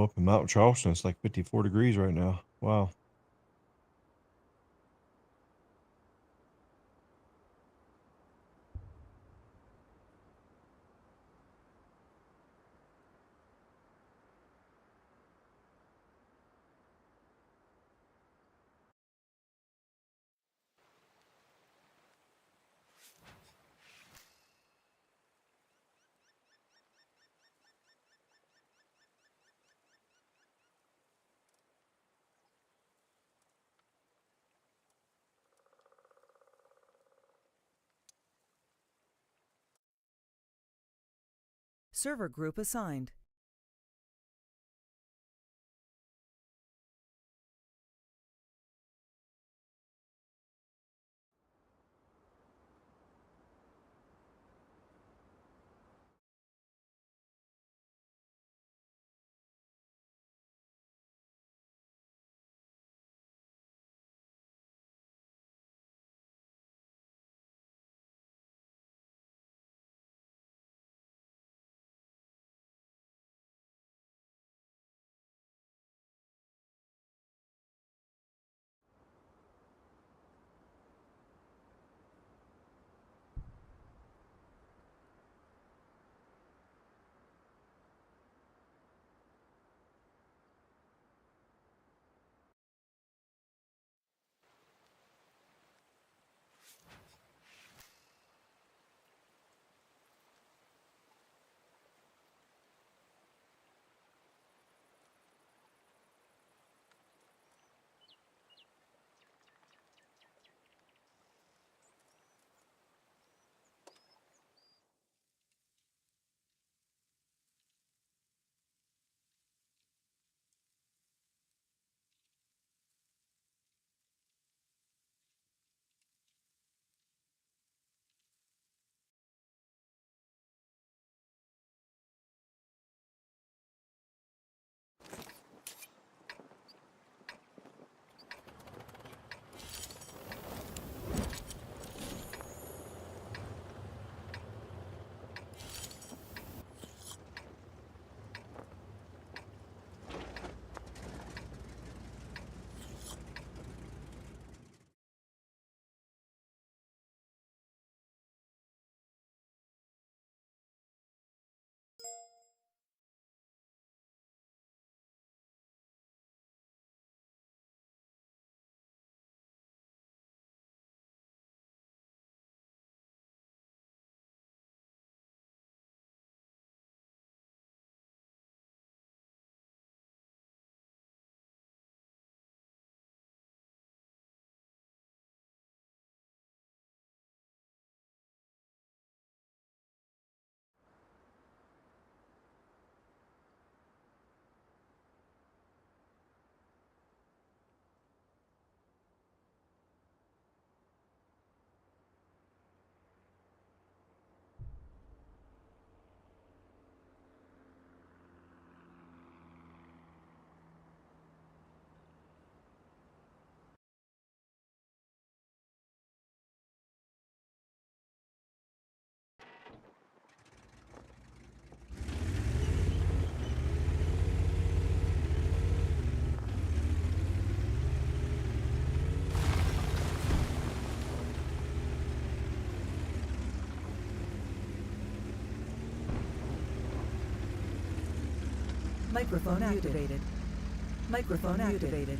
know, up in Mount Charleston, it's like 54 degrees right now. Wow. Server group assigned. Microphone activated. Microphone activated.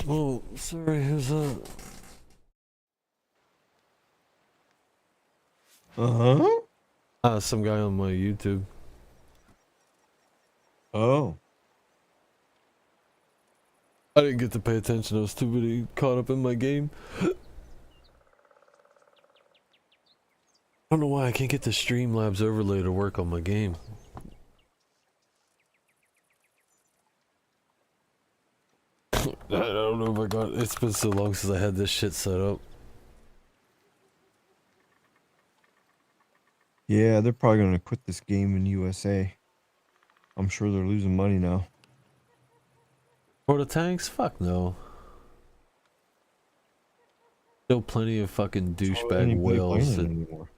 Oh, sorry, who's that? Uh-huh. Some guy on my YouTube. Oh. I didn't get to pay attention. I was too busy caught up in my game. I don't know why I can't get the Streamlabs overlay to work on my game. I don't know if I got. It's been so long since I had this shit set up. Yeah, they're probably gonna quit this game in USA. I'm sure they're losing money now. For the tanks? Fuck no. Still plenty of fucking douchebag Anybody whales. playing it That, anymore.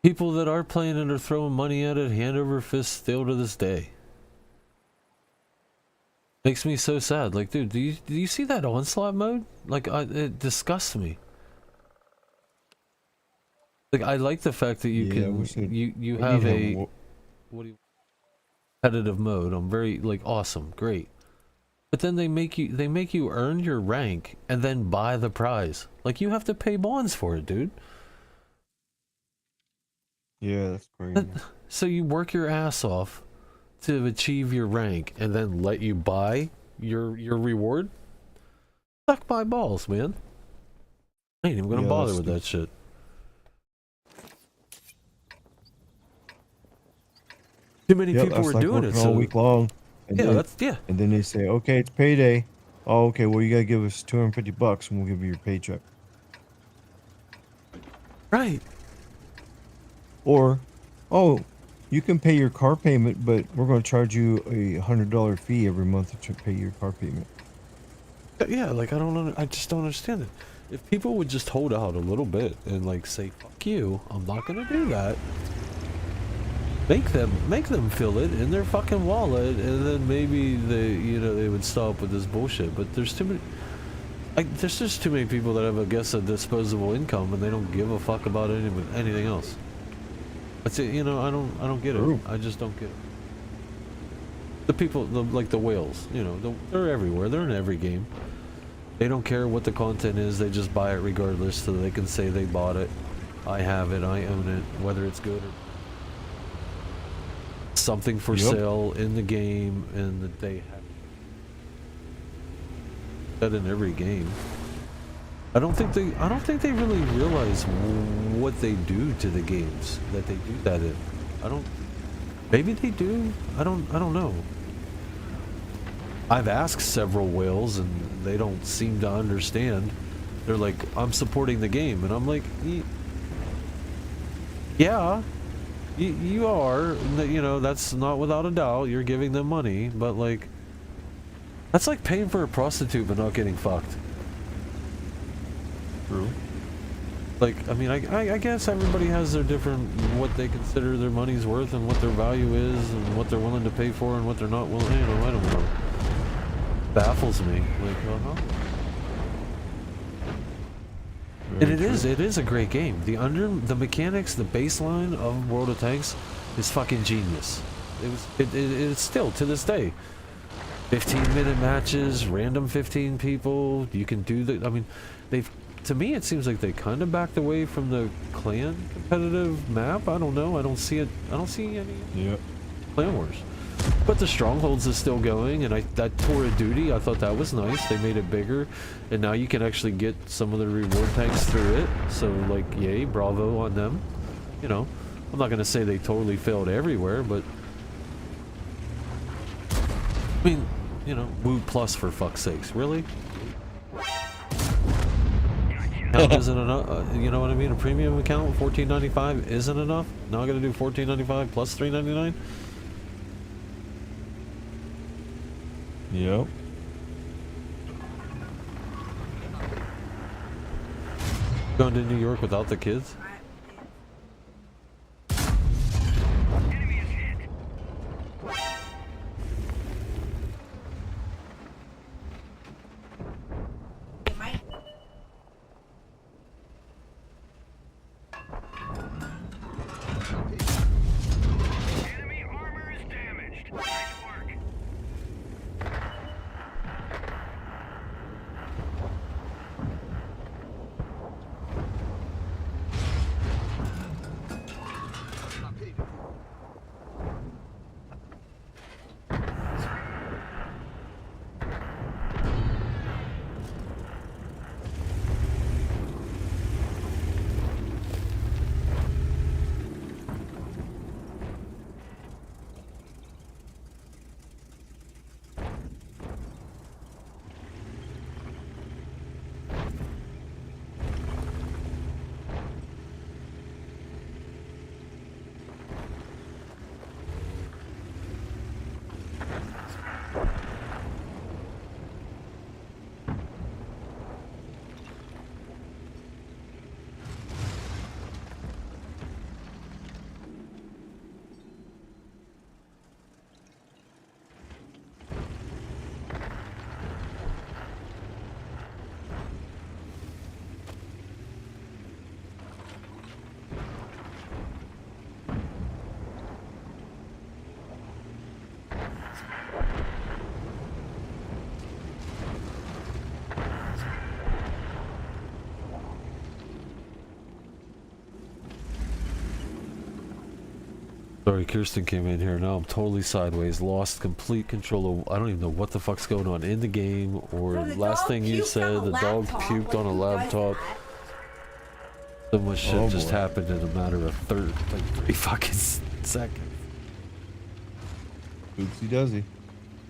people that are playing it are throwing money at it hand over fist still to this day. Makes me so sad. Like, dude, do you see that onslaught mode? Like, it disgusts me. Like, I like the fact that you Yeah, we can should- you we have need to a wo- what do you competitive mode. I'm very like awesome, great. But then they make you earn your rank and then buy the prize. Like, you have to pay bonds for it, dude. Yeah, that's crazy. So you work your ass off to achieve your rank and then let you buy your reward? Suck my balls, man. I ain't even gonna Yeah, bother that's with that shit. Too many Yep, people that's were like doing it, working all so week long. And yeah, then, and then they say, okay, it's payday. Oh, okay, well, you gotta give us $250 and we'll give you your paycheck. right. Or, oh, you can pay your car payment, but we're gonna charge you a $100 fee every month to pay your car payment. Yeah, like I just don't understand it. If people would just hold out a little bit and like say, fuck you, I'm not gonna do that. Make them fill it in their fucking wallet, and then maybe they would stop with this bullshit. But there's too many. There's just too many people that have, I guess, a disposable income, and they don't give a fuck about anything else. That's it. I don't get it. True. I just don't get it. The people, like the whales, they're everywhere. They're in every game. They don't care what the content is. They just buy it regardless, so they can say they bought it. I have it. I own it, whether it's good or something for Yep. sale in the game, and that they have that in every game. I don't think they really realize what they do to the games that they do that in. Maybe they do. I don't know. I've asked several whales and they don't seem to understand. They're like, I'm supporting the game, and I'm like, yeah, you are. That's not without a doubt. You're giving them money, but like, that's like paying for a prostitute but not getting fucked. True. Like, I mean, I guess everybody has their different, what they consider their money's worth and what their value is and what they're willing to pay for and what they're not willing, I don't know. Baffles me. Like, and it is a great game. The mechanics, the baseline of World of Tanks is fucking genius. It's still, to this day, 15-minute matches, random 15 people, you can do the, I mean, to me it seems like they kind of backed away from the clan competitive map. I don't know, I don't see any Yep. clan wars. But the Strongholds is still going, and that Tour of Duty, I thought that was nice. They made it bigger, and now you can actually get some of the reward tanks through it. So, like, yay, bravo on them. I'm not going to say they totally failed everywhere, but... I mean, Woo Plus for fuck's sakes. Really? Account isn't enough. You know what I mean? A premium account, $14.95 isn't enough? Now I got to do $14.95 plus $3.99? Yep. Going to New York without the kids? Sorry, Kirsten came in here. Now I'm totally sideways. Lost complete control of... I don't even know what the fuck's going on in the game. Or So the last dog thing you puked said, on a the dog laptop, puked like, on a who does laptop. that? So much shit Oh, just boy. happened in a matter of 3 fucking seconds. Oopsie doesy.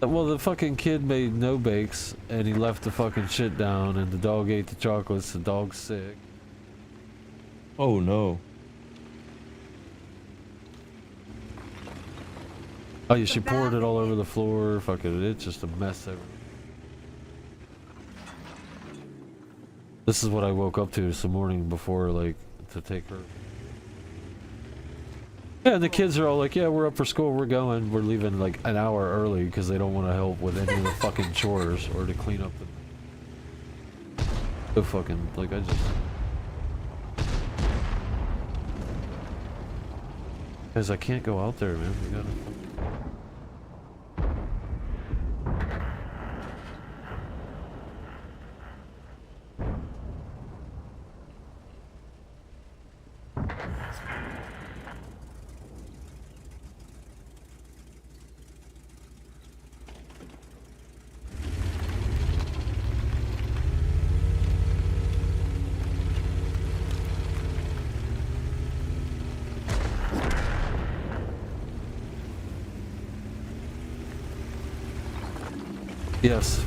Well, the fucking kid made no bakes, and he left the fucking shit down, and the dog ate the chocolates, the dog's sick. Oh no. Oh, yeah, she poured it all over the floor, fucking, it's just a mess everywhere. This is what I woke up to this morning before, like, to take her. Yeah, and the kids are all like, yeah, we're up for school, we're going. We're leaving like an hour early because they don't want to help with any of the fucking chores or to clean up the... So fucking, like, I just... Guys, I can't go out there, man. We gotta... Yes.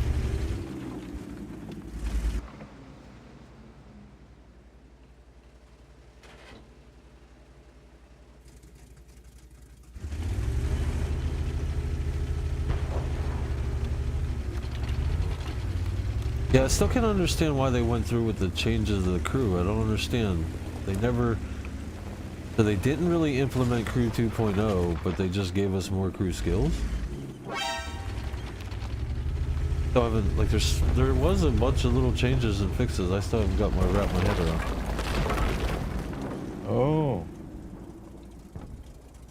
Yeah, I still can't understand why they went through with the changes of the crew. I don't understand. They never... So they didn't really implement Crew 2.0, but they just gave us more crew skills? So I haven't, like, there was a bunch of little changes and fixes. I still haven't got wrap my head around. Oh.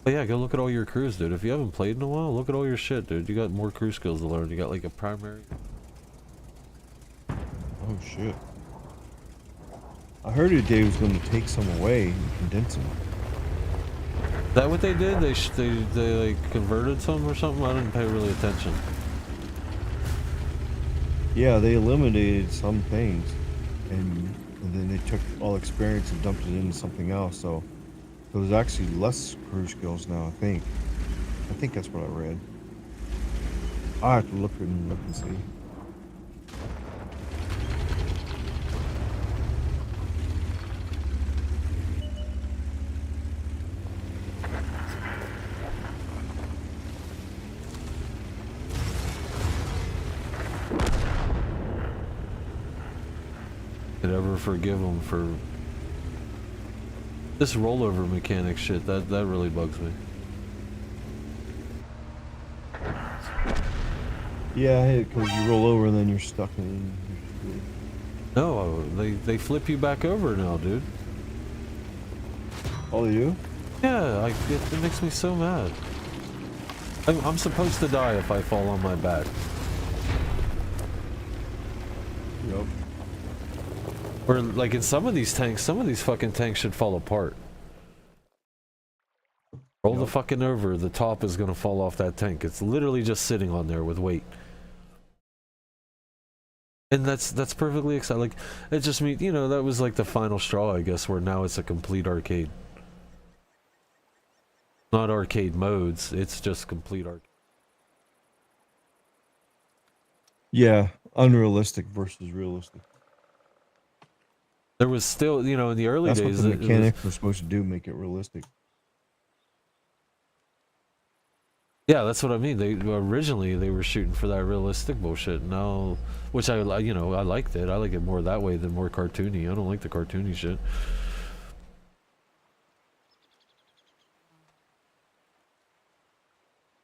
But yeah, go look at all your crews, dude. If you haven't played in a while, look at all your shit, dude. You got more crew skills to learn. You got like a primary. Oh shit. I heard today was going to take some away and condense them. Is that what they did? They like converted some or something? I didn't pay really attention. Yeah, they eliminated some things, and then they took all experience and dumped it into something else. So there's actually less crew skills now. I think that's what I read. I have to look and see. Could ever forgive them for this rollover mechanic shit? That really bugs me. Yeah, because you roll over and then you're stuck in. No, they flip you back over now, dude. Oh, they do? Yeah, it makes me so mad. I'm supposed to die if I fall on my back. Yep. Or like in some of these fucking tanks should fall apart. Roll the fucking over, the top is gonna fall off that tank. It's literally just sitting on there with weight. And that's perfectly exciting. Like, it just means, you know, that was like the final straw, I guess, where now it's a complete arcade. Not arcade modes, it's just complete arcade. Yeah, unrealistic versus realistic. There was still, you know, in the early That's days, what the it was- mechanics were supposed to do, make it realistic. yeah, that's what I mean. They originally they were shooting for that realistic bullshit. Now, which I liked it. I like it more that way than more cartoony. I don't like the cartoony shit.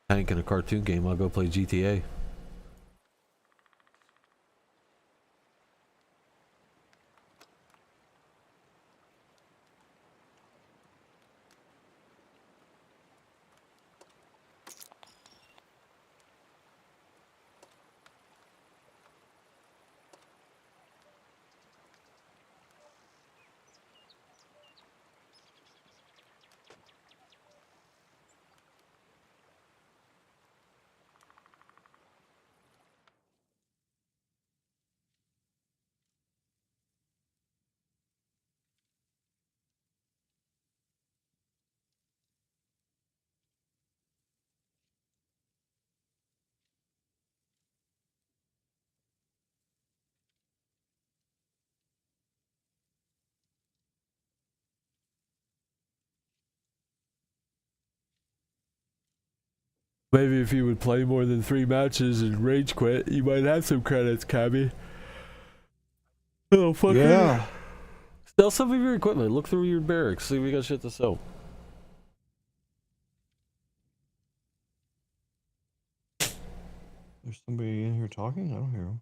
Tank in a cartoon game, I'll go play GTA. Maybe if you would play more than 3 matches and rage quit, you might have some credits, Cabby. Oh, fuck Yeah. Sell some of your equipment. Look through your barracks. See if we got shit to sell. There's somebody in here talking? I don't hear him.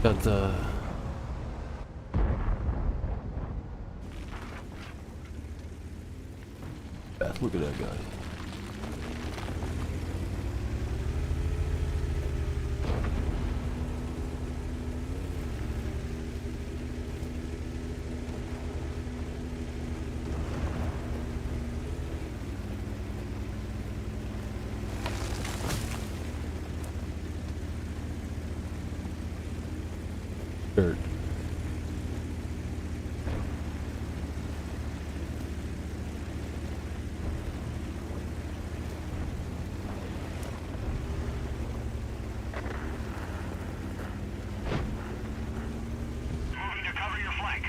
Got the... Look at that guy. Dirt. Moving to cover your flank.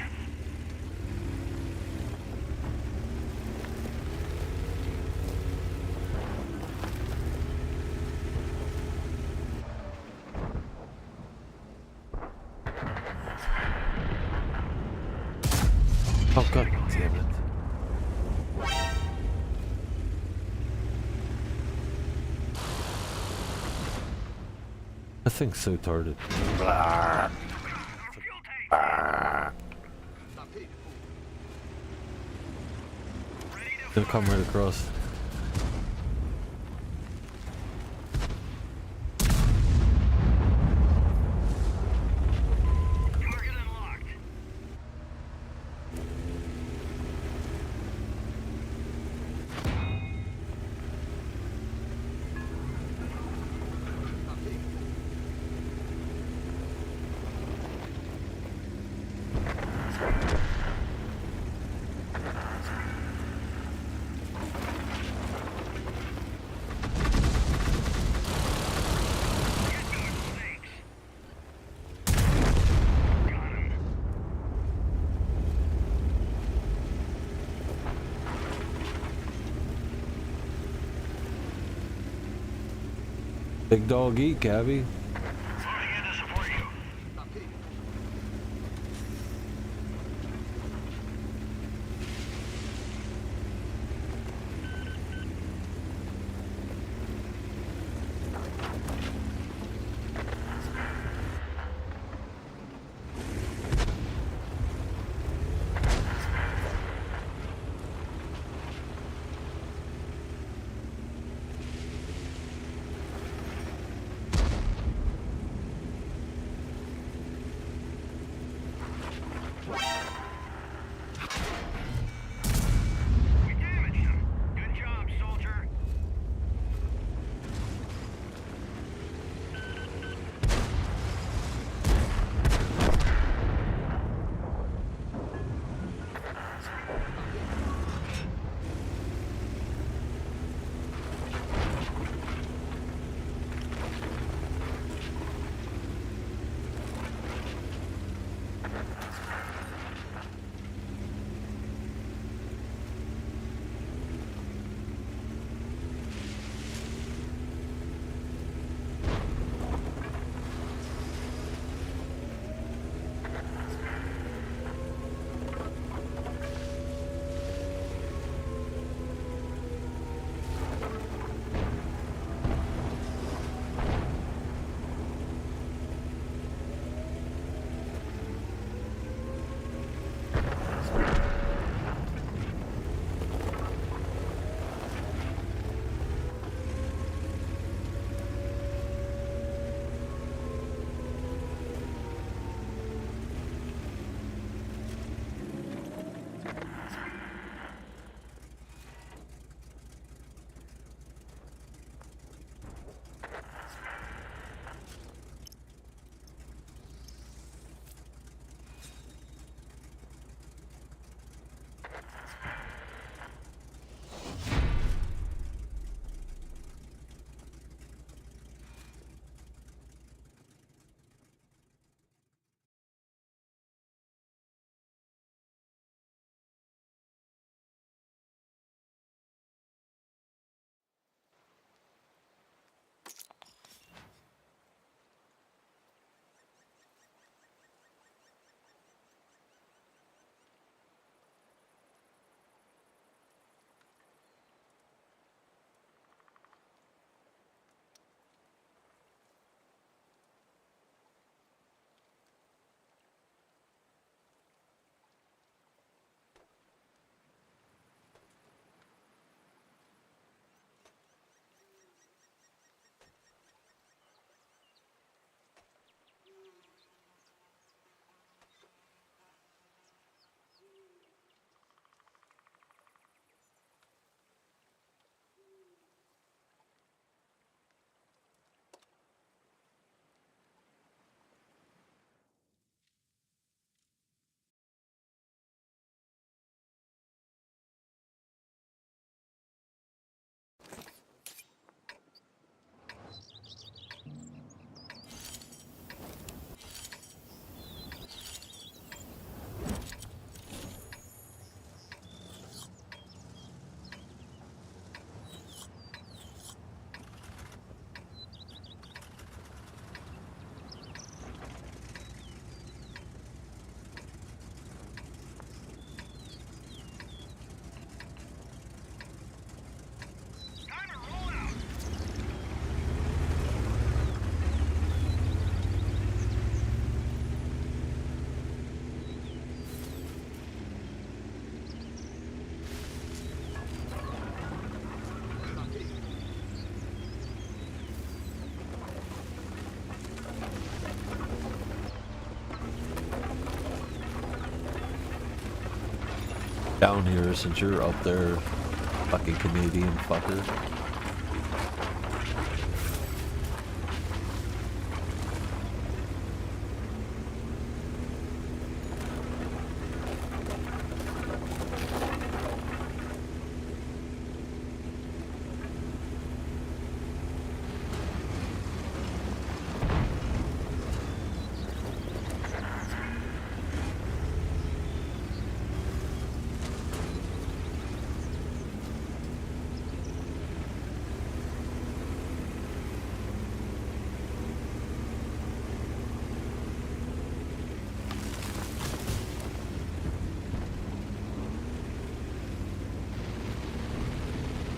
Oh, god damn it. That thing's so retarded. They'll come right across. Target unlocked. Big dog eat, Gabby. Moving in to support you. down here since you're up there, fucking Canadian fucker.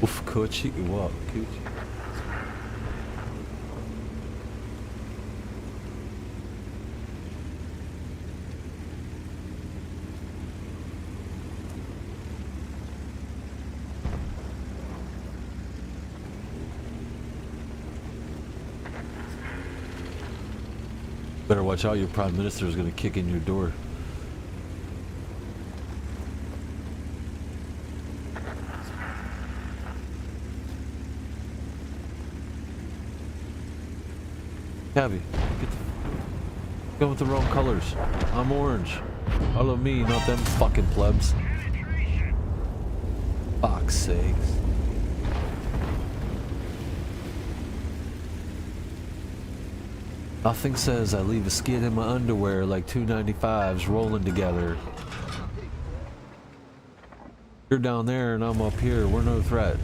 Oof, coochie, what? Coochie. Better watch out, your prime minister is gonna kick in your door. Cabby, get the... Go with the wrong colors. I'm orange. Follow me, not them fucking plebs. Fuck's sakes. Nothing says I leave a skid in my underwear like 295s rolling together. You're down there and I'm up here. We're no threat.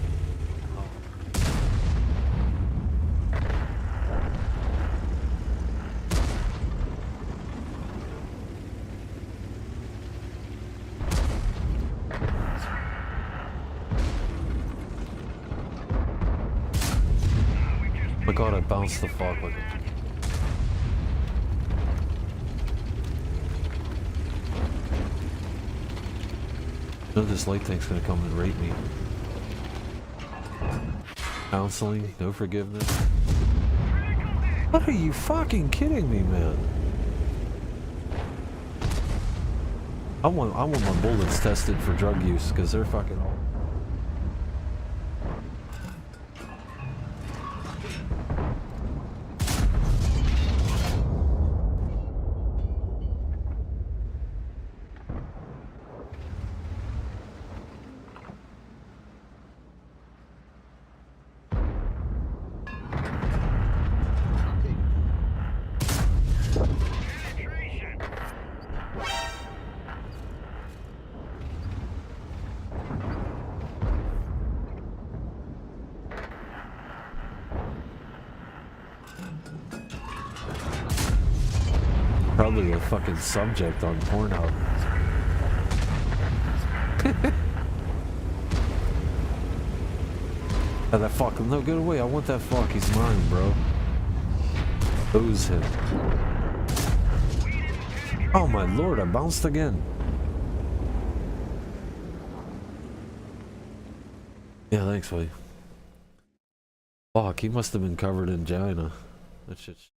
Oh my god, I bounced the fuck with it. No, this light tank's gonna come and rape me. Counseling, no forgiveness. What are you fucking kidding me, man? I want my bullets tested for drug use because they're fucking all. Probably a fucking subject on Pornhub. Oh, that fuck, no, get away. I want that fuck. He's mine, bro. Lose him. Oh my lord, I bounced again. Yeah, thanks, buddy. Fuck, he must have been covered in gina. That shit's...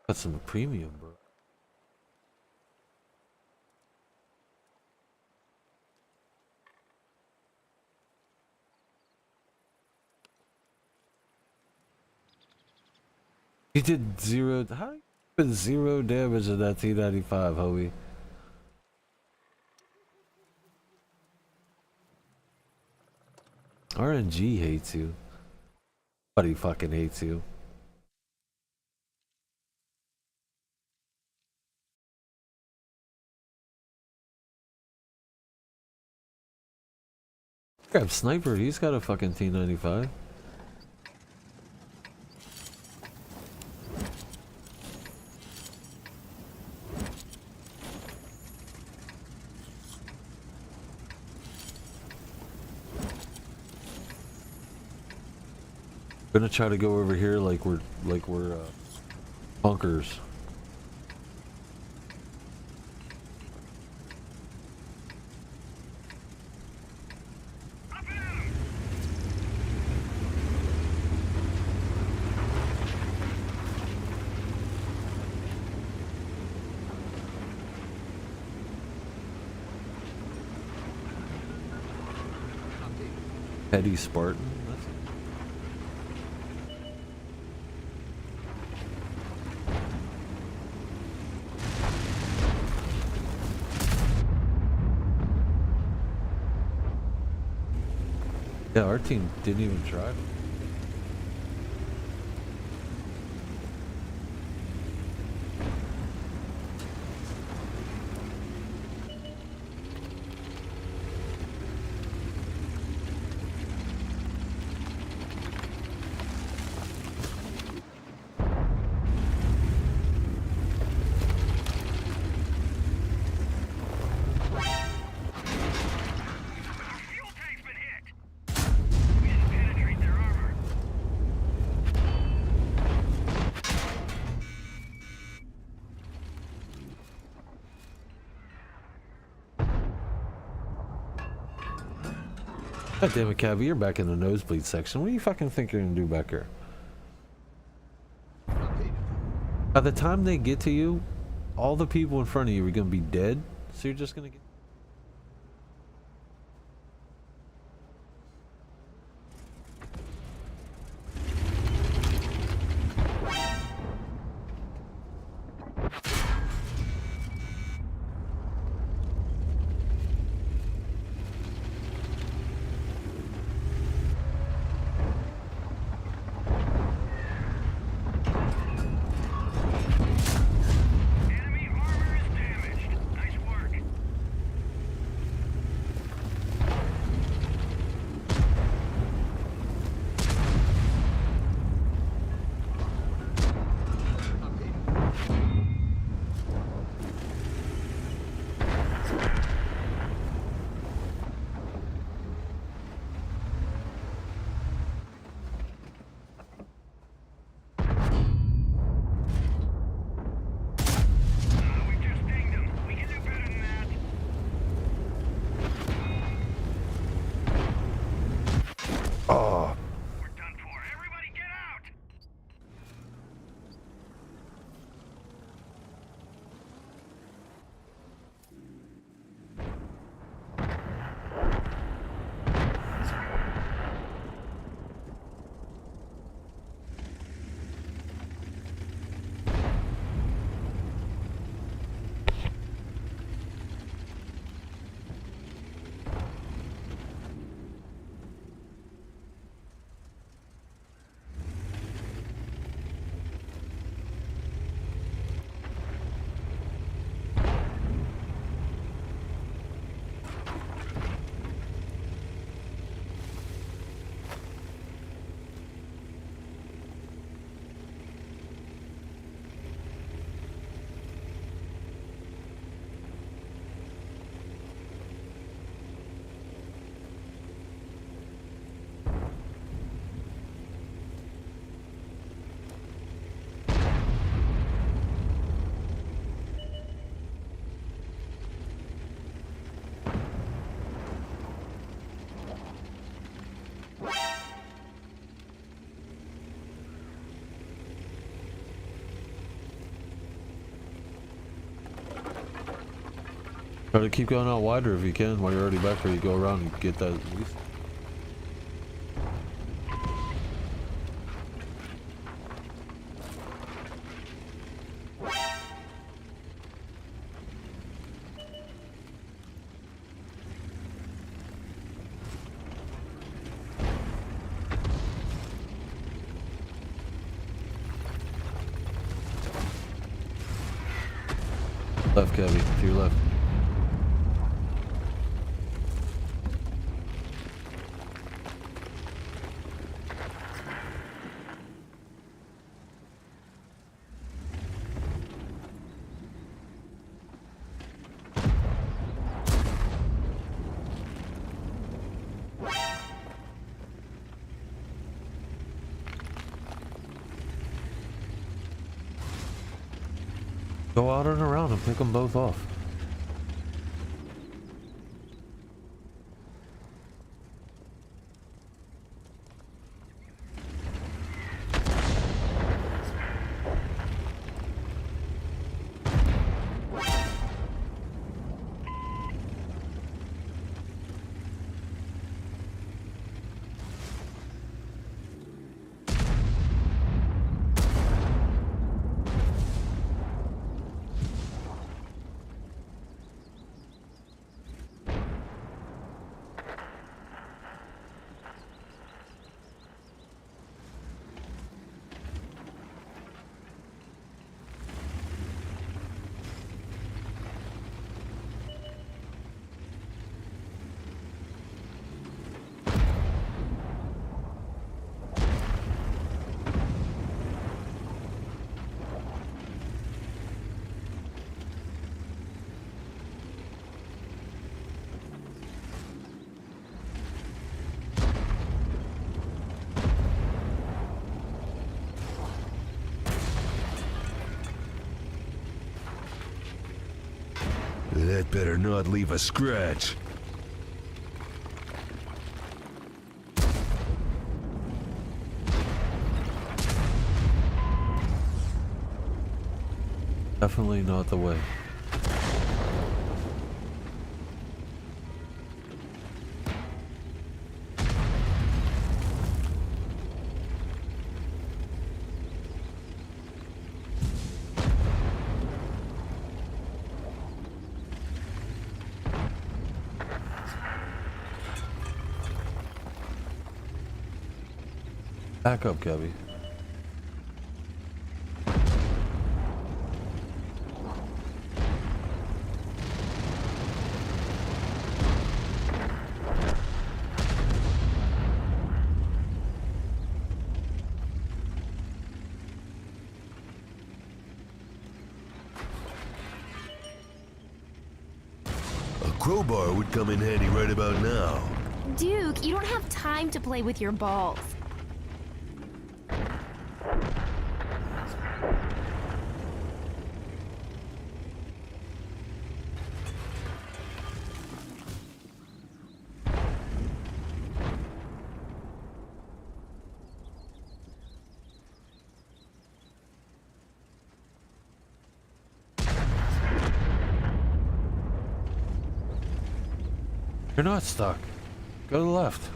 Got some premium, bro. He did zero. How you did zero damage in that T-95, homie? RNG hates you. Buddy fucking hates you. Grab Sniper, he's got a fucking T-95. Gonna try to go over here like we're bunkers. Petty Spartan. That's yeah, our team didn't even try. Fuel tank's been hit. We didn't penetrate their armor. God damn it, Cavi, you're back in the nosebleed section. What do you fucking think you're gonna do back here? By the time they get to you, all the people in front of you are gonna be dead. So you're just gonna get. Enemy armor is damaged. Nice work. We just dinged them. We can do better than that. Oh, We're done for. Everybody get out! Try to keep going out wider if you can. While you're already back there, you go around and get that at least. Left, Kevy, to your left. Go out and around and pick them both off. That better not leave a scratch. Definitely not the way. Back up, Gabby. A crowbar would come in handy right about now. Duke, you don't have time to play with your balls. You're not stuck. Go to the left.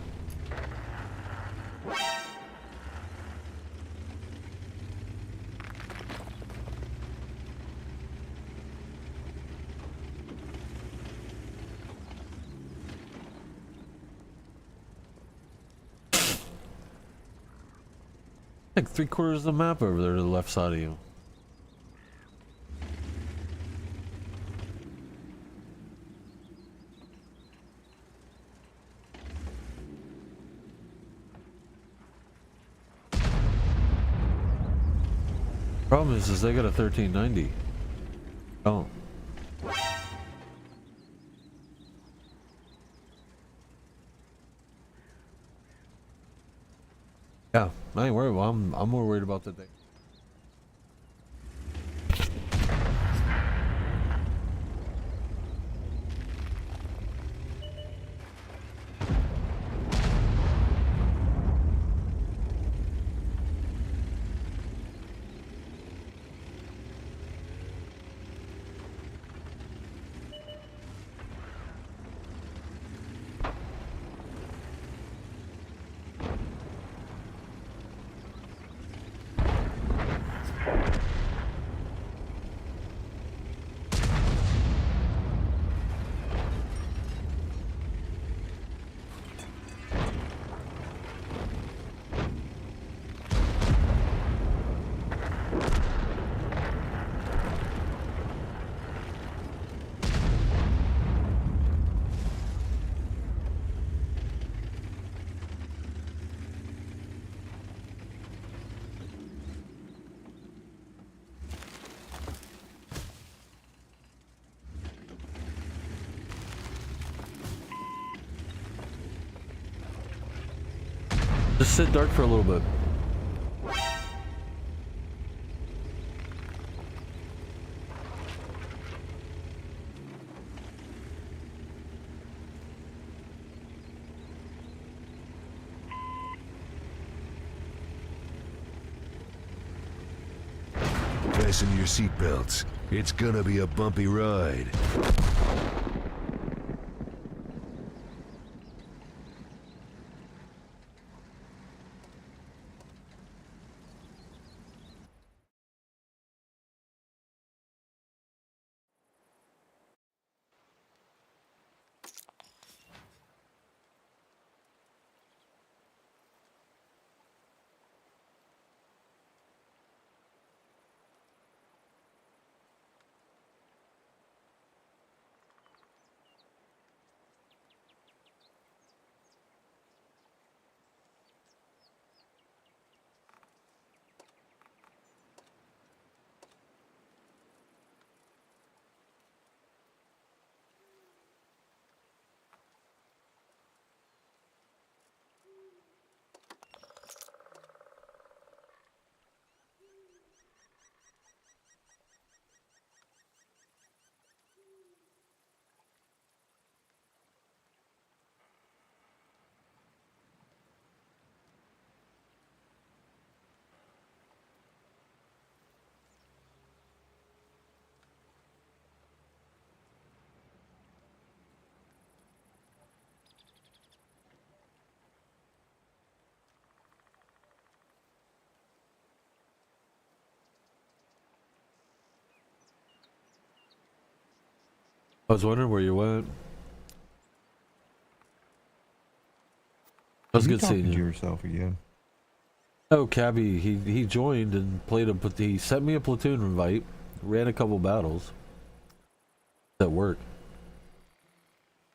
Like 3/4 of the map over there to the left side of you. Problem is they got a 1390. Oh. Yeah, I ain't worried. I'm more worried about the day. Just sit dark for a little bit. Fasten your seatbelts. It's gonna be a bumpy ride. I was wondering where you went. That was You good seeing talking to you. yourself again. Oh, Cabby, he joined and played a. He sent me a platoon invite. Ran a couple battles. At work.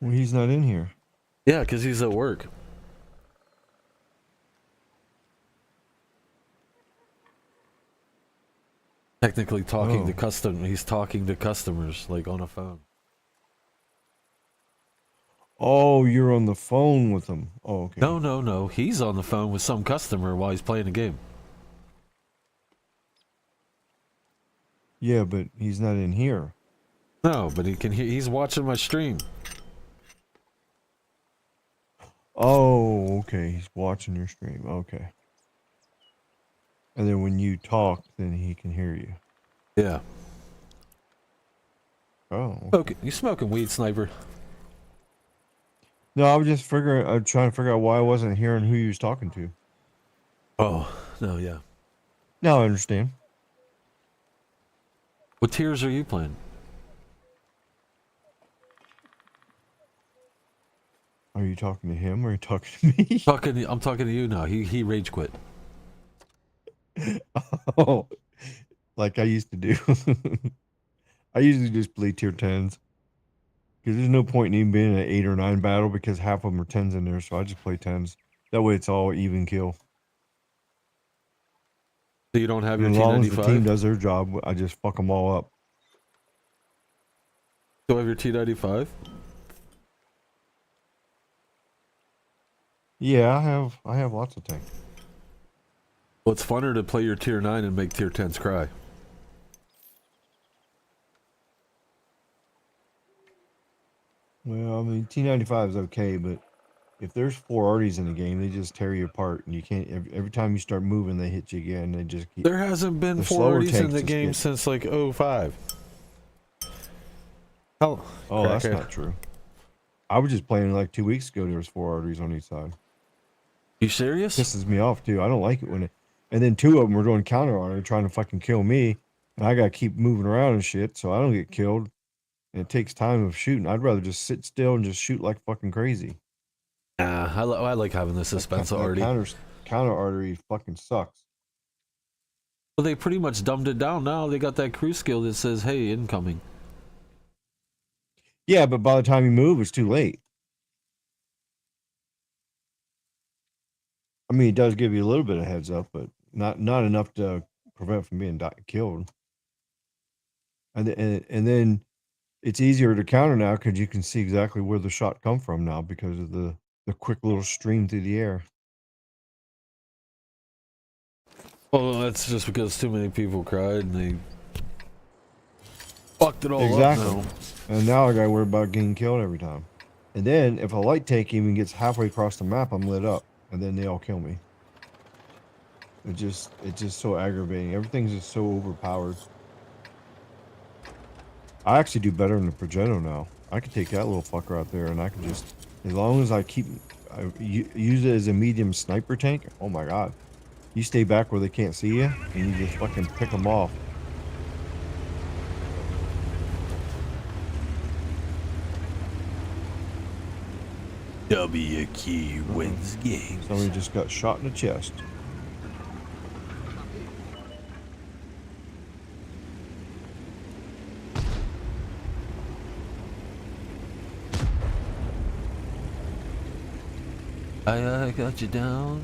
Well, he's not in here. Yeah, because he's at work. Technically talking to he's talking to customers like on a phone. Oh, you're on the phone with him. Oh, okay. No. He's on the phone with some customer while he's playing the game. Yeah, but he's not in here. No, but he can hear. He's watching my stream. Oh, okay. He's watching your stream. Okay. And then when you talk, then he can hear you. Yeah. Oh. Okay. You smoking weed, sniper? No, I was just figuring. I'm trying to figure out why I wasn't hearing who you was talking to. Oh no, yeah. Now I understand. What tiers are you playing? Are you talking to him or are you talking to me? I'm talking to you now. He rage quit. Oh, like I used to do. I usually just play tier 10s. Because there's no point in even being in an 8 or 9 battle because half of them are 10s in there. So I just play 10s. That way it's all even kill. So you don't have your As long as the team T95? does their job, I just fuck them all up. Do you have your T95? Yeah, I have lots of tank. Well, it's funner to play your tier 9 and make tier 10s cry. Well, I mean, T95 is okay, but if there's 4 arties in the game, they just tear you apart, and you can't. Every time you start moving, they hit you again. They just keep. There hasn't been The 4 slower arties in tanks the just game get- since like 05. Oh, Oh, that's cracker. not true. I was just playing like 2 weeks ago. There was 4 arteries on each side. You serious? Pisses me off too. I don't like it when it. And then 2 of them were doing counter artery, trying to fucking kill me, and I gotta keep moving around and shit, so I don't get killed. And it takes time of shooting. I'd rather just sit still and just shoot like fucking crazy. Nah, I like having the suspense That already. counter artery fucking sucks. Well, they pretty much dumbed it down now. They got that crew skill that says, hey, incoming. Yeah, but by the time you move, it's too late. I mean, it does give you a little bit of heads up, but not enough to prevent from being killed. And then it's easier to counter now because you can see exactly where the shot come from now because of the quick little stream through the air. Well, that's just because too many people cried and they fucked it all Exactly. up now. And now I gotta worry about getting killed every time. And then if a light tank even gets halfway across the map, I'm lit up, and then they all kill me. It's just so aggravating. Everything's just so overpowered. I actually do better than the Progetto now. I can take that little fucker out there, and I can just, as long as I use it as a medium sniper tank. Oh my god, you stay back where they can't see you, and you just fucking pick them off. WQ wins games. Somebody just got shot in the chest. I got you down.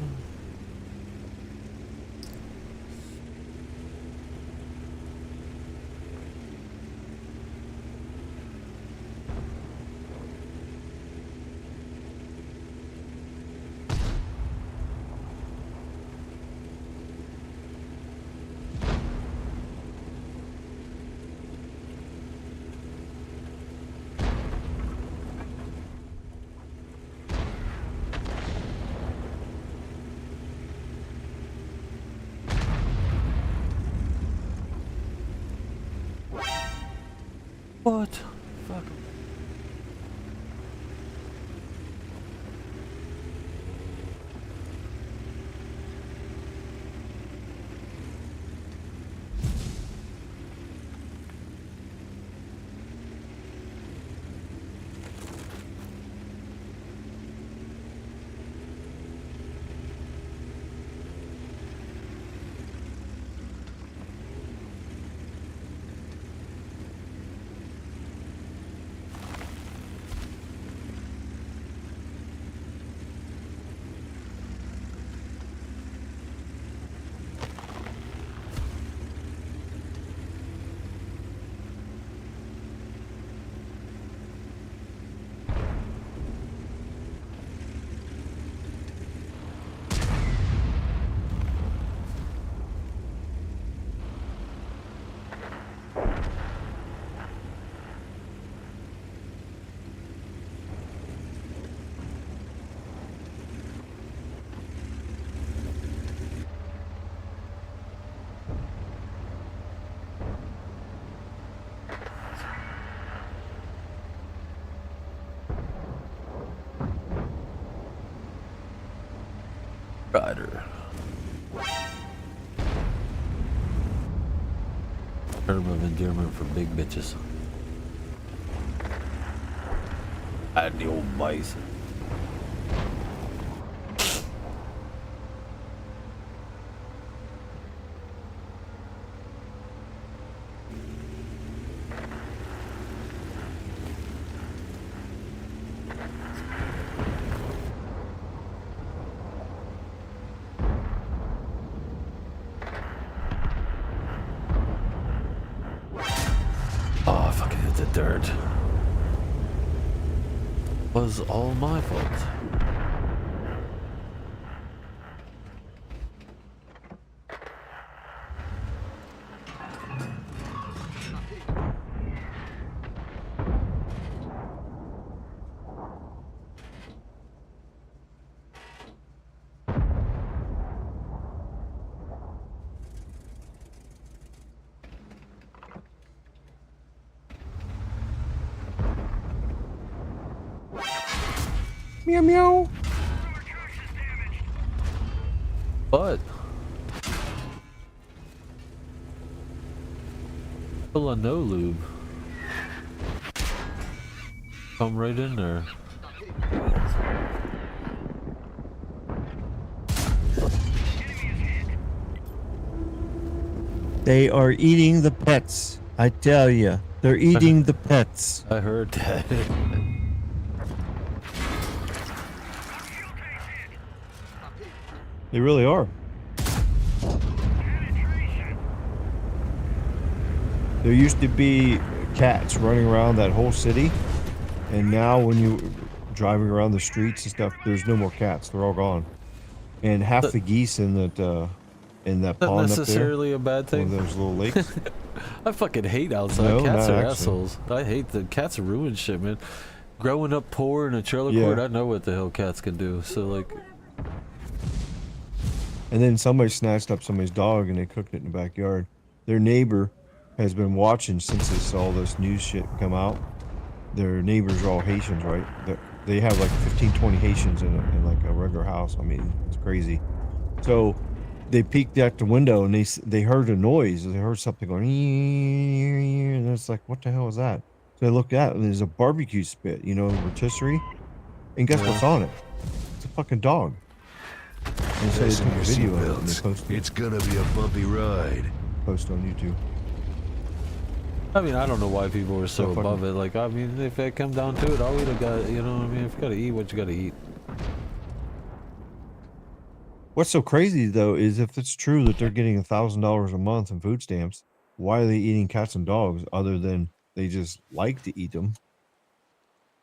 What? Fuck. Rider. Term of endearment for big bitches. Ride the old bison. Oh, I fucking hit the dirt. Was all my fault. Meow meow. But full of no lube. Come right in there. They are eating the pets. I tell you, they're eating the pets. I heard that. They really are. There used to be cats running around that whole city, and now when you driving around the streets and stuff, there's no more cats. They're all gone, and half the geese in that Not pond up there, necessarily a bad one of thing. those little lakes. I fucking hate outside. No, Cats not are actually. assholes. I hate the cats ruin shit, man. Growing up poor in a trailer Yeah. court, I know what the hell cats can do. So like, And then somebody snatched up somebody's dog and they cooked it in the backyard. Their neighbor has been watching since they saw this news shit come out. Their neighbors are all Haitians, right? They have like 15, 20 Haitians in like a regular house. I mean, it's crazy. So they peeked out the window and they heard a noise. They heard something going, and it's like, what the hell is that? So they looked out and there's a barbecue spit, you know, rotisserie. And guess what's on it? It's a fucking dog. And so they Fasten took a your video of it and they seatbelts. It's gonna be a bumpy ride. post on YouTube. I mean, I don't know why people are so So fucking- above it. Like, I mean, if it comes down to it, I'll eat a guy. You know what I mean? If you gotta eat what you gotta eat. What's so crazy though is if it's true that they're getting $1,000 a month in food stamps, why are they eating cats and dogs other than they just like to eat them?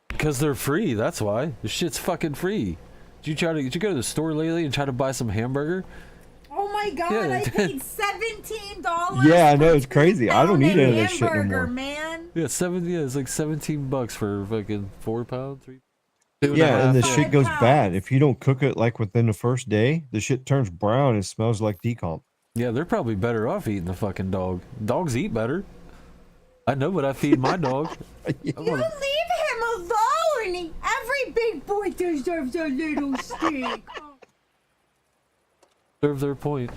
Because they're free. That's why. The shit's fucking free. Did you go to the store lately and try to buy some hamburger? Oh my god, Yeah. I paid $17. Yeah, I know, for it's crazy. I don't pound eat of any of that shit no hamburger, more. man. Yeah, it's like $17 for fucking 4 pounds, 3. 2.5. Yeah, and the half. shit goes 5 bad. pounds. If you don't cook it like within the first day, the shit turns brown and smells like decomp. Yeah, they're probably better off eating the fucking dog. Dogs eat better. I know what I feed my dog. You leave him alone. Every big boy deserves a little steak. Serve their point.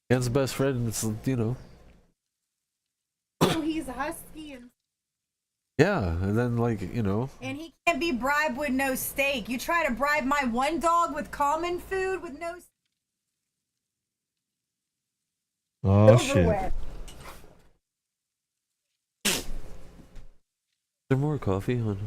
Man's best friend, it's, you know. Oh, he's husky Yeah, and then, like, you know. and he can't be bribed with no steak. You try to bribe my one dog with common food with no steak. Oh Over shit. with. Is there more coffee on?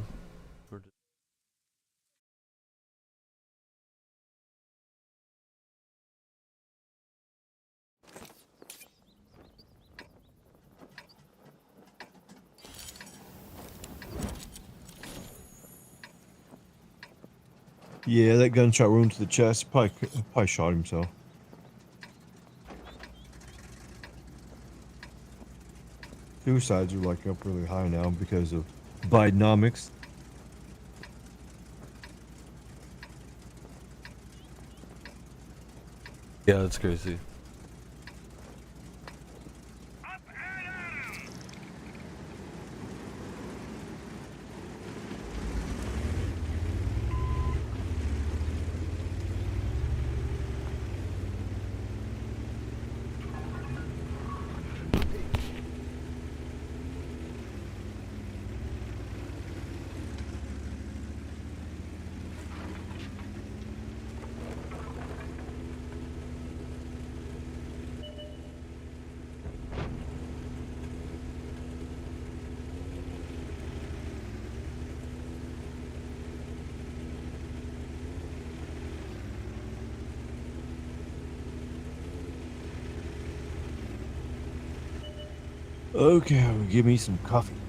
Yeah, that gunshot wound to the chest probably shot himself. Suicides are like up really high now because of Bidenomics. Yeah, that's crazy. Up and at 'em! Okay, well, give me some coffee.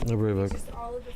I'll be right back. Just all of the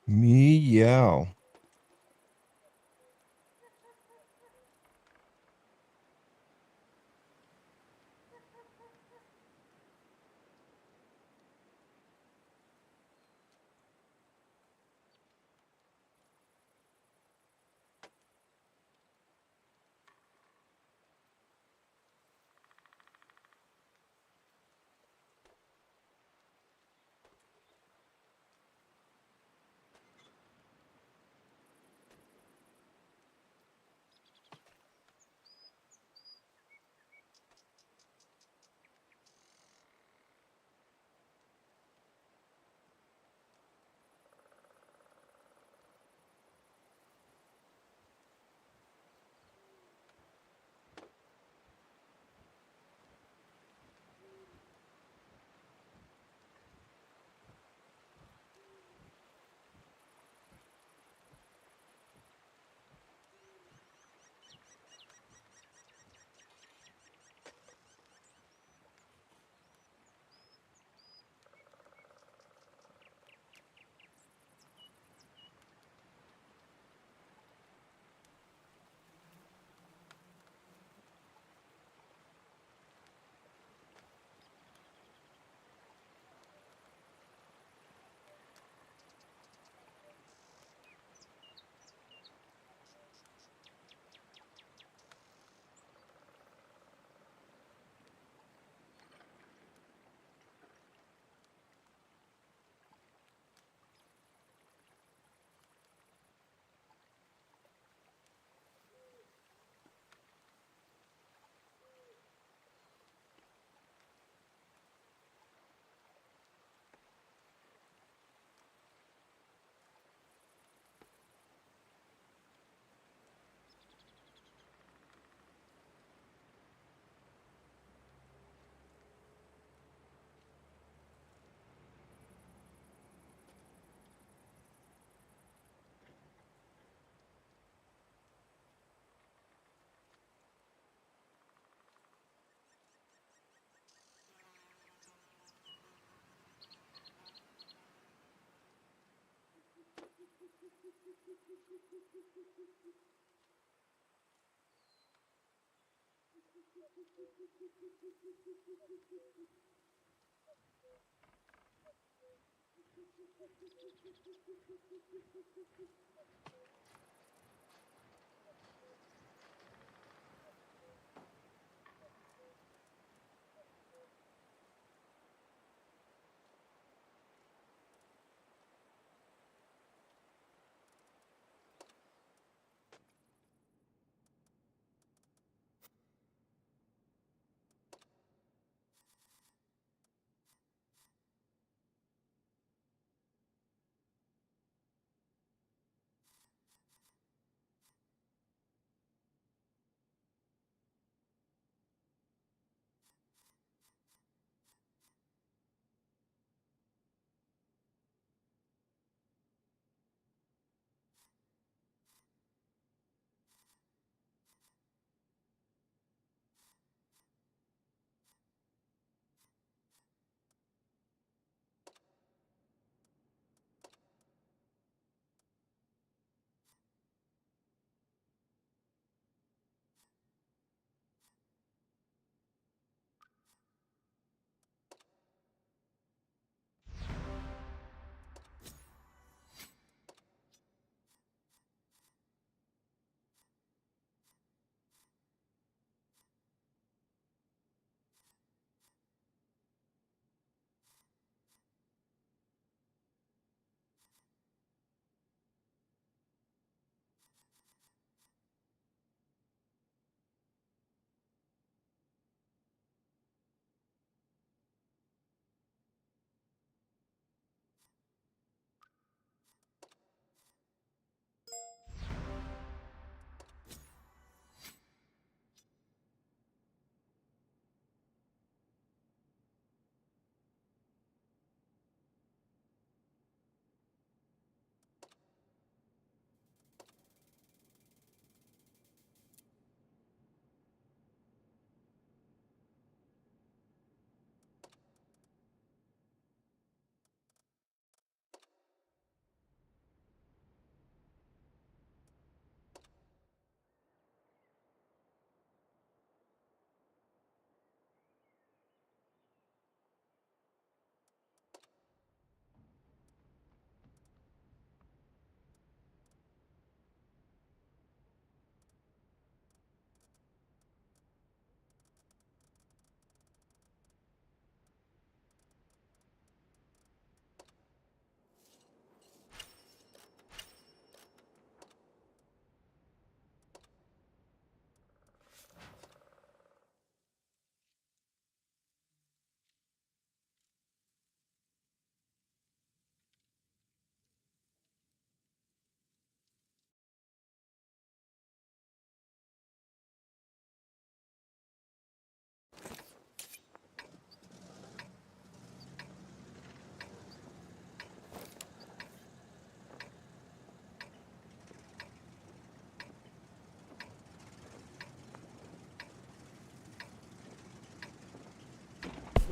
Meow.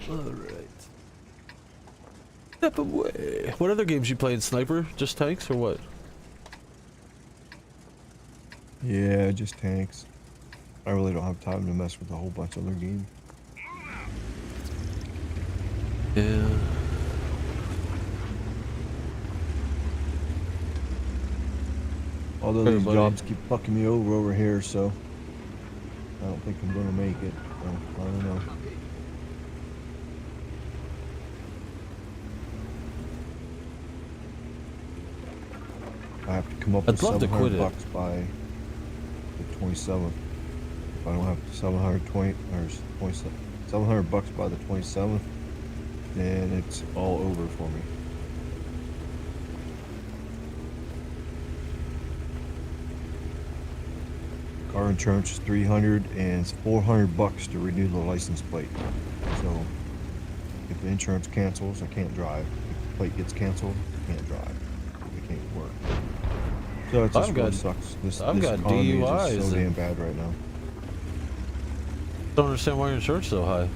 Alright. Step away. What other games you playing? Sniper? Just tanks or what? Yeah, just tanks. I really don't have time to mess with a whole bunch of other games. Yeah. Although Hey, these buddy. jobs keep fucking me over here, so I don't think I'm gonna make it. So, I don't know. I have to come up with I'd love to quit $700 it. by the 27th. If I don't have 720 or 27 $700 by the 27th, then it's all over for me. Car insurance is $300 and it's $400 to renew the license plate. So if the insurance cancels, I can't drive. If the plate gets canceled, I can't drive. I can't work. So it just I've really got- sucks. This I've got economy is DUIs just so and- damn bad right now. Don't understand why your insurance is so high.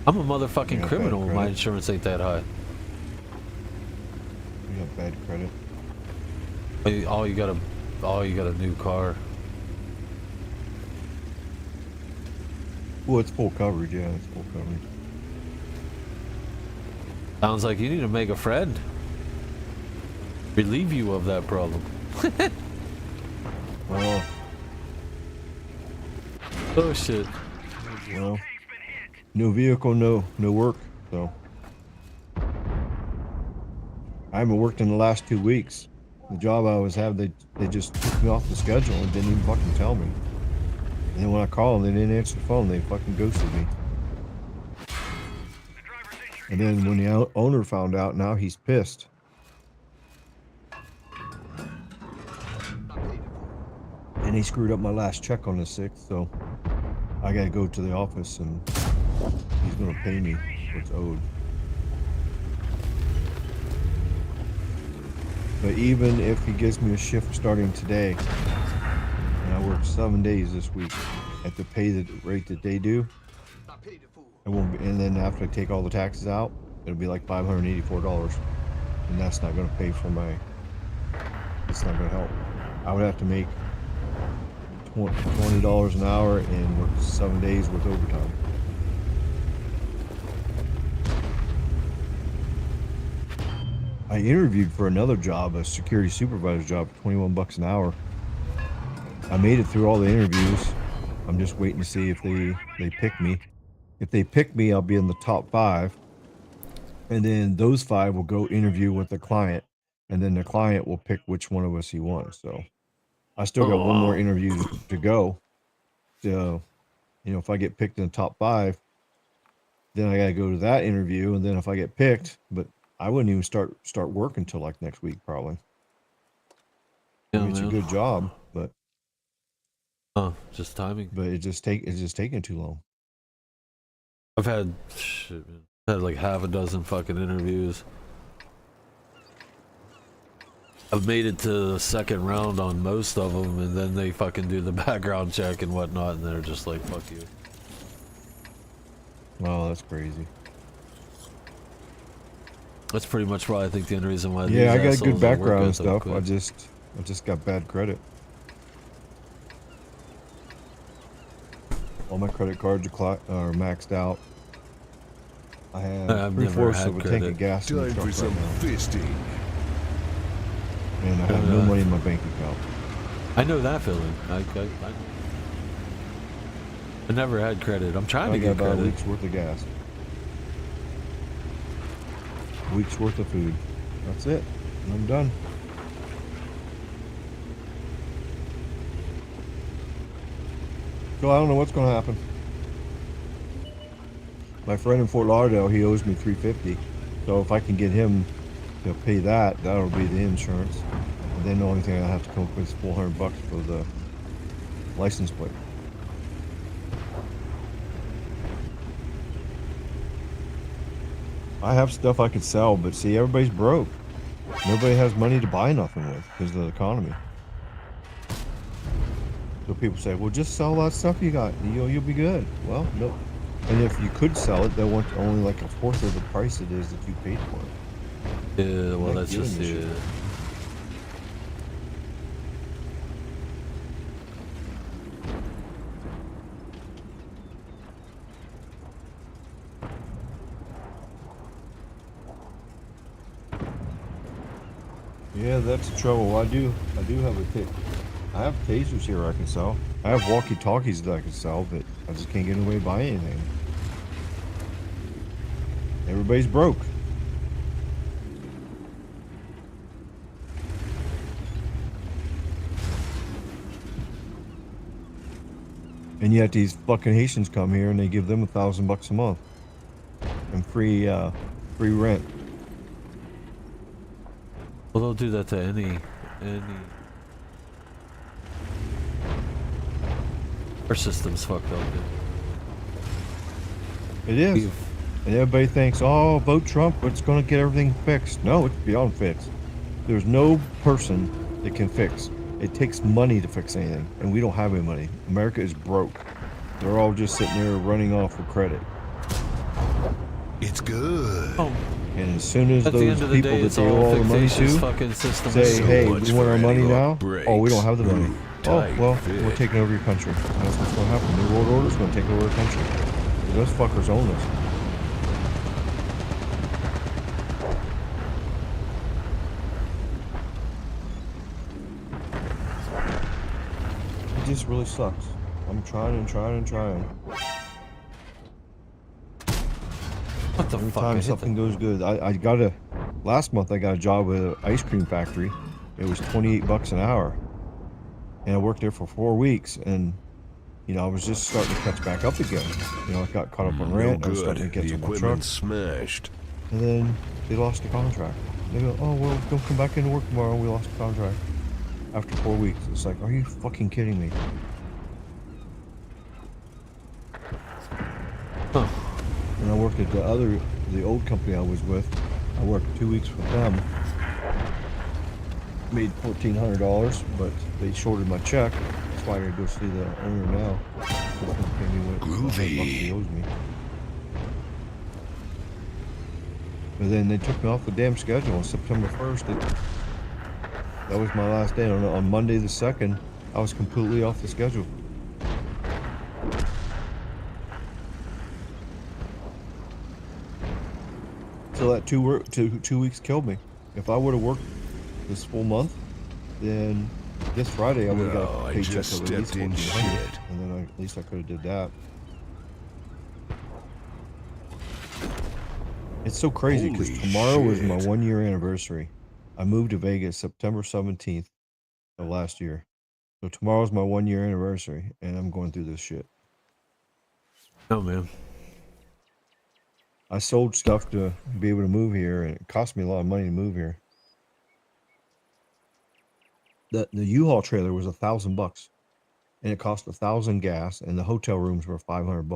I'm a motherfucking You got criminal. bad My credit? insurance ain't that high. You got bad credit. Oh, you got a new car. Well, it's full coverage. Yeah, it's full coverage. Sounds like you need to make a friend. Relieve you of that problem. Well, Oh shit. well, no vehicle, no work. So I haven't worked in the last 2 weeks. The job I was having, they just took me off the schedule and didn't even fucking tell me. And then when I called them, they didn't answer the phone. They fucking ghosted me. And then when the owner found out, now he's pissed. And he screwed up my last check on the 6th, so I gotta go to the office and he's gonna pay me what's owed. But even if he gives me a shift starting today, and I work 7 days this week at the rate that they do, it won't be, and then after I take all the taxes out, it'll be like $584, and that's not gonna pay for my. It's not gonna help. I would have to make $20 an hour and work 7 days with overtime. I interviewed for another job, a security supervisor job, $21 an hour. I made it through all the interviews. I'm just waiting to see if they pick me. If they pick me, I'll be in the top 5. And then those 5 will go interview with the client. And then the client will pick which one of us he wants. So I still got one more interview to go. So, if I get picked in the top 5, then I got to go to that interview. And then if I get picked, but I wouldn't even start work until like next week, probably. I Yeah, mean, it's a man. good job, but Just timing. it's just taking too long. I've had shit, man. I've had like half a dozen fucking interviews. I've made it to the second round on most of them, and then they fucking do the background check and whatnot, and they're just like, "Fuck you." Oh, that's crazy. That's pretty much why I think the only reason why. Yeah, I these got assholes good at work background and ethic stuff. quit. I just got bad credit. All my credit cards are maxed out. I have I've never 3/4 had of a tank credit. of gas in the Time truck for right some now, fisting. and I have no money in my bank account. I know that feeling. I never had credit. I'm trying I to got get about a credit. week's worth of gas, a week's worth of food. That's it. I'm done. So I don't know what's going to happen. My friend in Fort Lauderdale, he owes me $350. So if I can get him to pay that, that'll be the insurance. And then the only thing I have to come up with is $400 for the license plate. I have stuff I could sell, but see, everybody's broke. Nobody has money to buy nothing with because of the economy. So people say, well, just sell that stuff you got. You'll be good. Well, nope. And if you could sell it, they want only like a fourth of the price it is that you paid for it. Yeah, well, Like that's giving just you shit. it. Yeah, that's the trouble. I do have I have tasers here I can sell. I have walkie-talkies that I can sell, but I just can't get away to buy anything. Everybody's broke. And yet these fucking Haitians come here and they give them $1,000 a month and free rent. Well, they'll do that to any. Our system's fucked up, dude. It is. We've- And everybody thinks, oh, vote Trump, it's going to get everything fixed. No, it's beyond fixed. There's no person that can fix. It takes money to fix anything, and we don't have any money. America is broke. They're all just sitting there running off for credit. It's good. Oh, And as soon as at the those end of the people day, that it's they owe all all the money fictitious to fucking system. say, So hey, much we want for our money heading now. off Oh, we breaks. don't have the money. Ooh, Oh, tight well, fit. we're taking over your country. And that's what's going to happen. The world order's going to take over our country. Those fuckers own us. It just really sucks. I'm trying and trying and trying. What the Every fuck? I time hit something goes good, last month I got a job with an ice cream factory. It was $28 an hour. And I worked there for 4 weeks, and I was just starting to catch back up again. I got caught up on No rent. I was good. starting to get The to my truck. equipment's smashed. And then they lost the contract. They go, oh, well, don't come back into work tomorrow. We lost the contract. After 4 weeks. It's like, are you fucking kidding me? Huh. And I worked at the old company I was with. I worked 2 weeks with them. Made $1,400, but they shorted my check. That's why I gotta go see the owner now. He's gonna pay me what $100 he owes me. But then they took me off the damn schedule on September 1st. That was my last day. On Monday the 2nd, I was completely off the schedule. So that 2 weeks killed me. If I would have worked this full month, then this Friday I would have No, got I a paycheck just of at least stepped in $1,400, shit. and then at least I could have did that. It's so crazy because Holy tomorrow is my shit. 1-year anniversary. I moved to Vegas September 17th of last year. So tomorrow's my 1-year anniversary, and I'm going through this shit. Oh man. I sold stuff to be able to move here, and it cost me a lot of money to move here. The U-Haul trailer was $1,000, and it cost $1,000 gas, and the hotel rooms were $500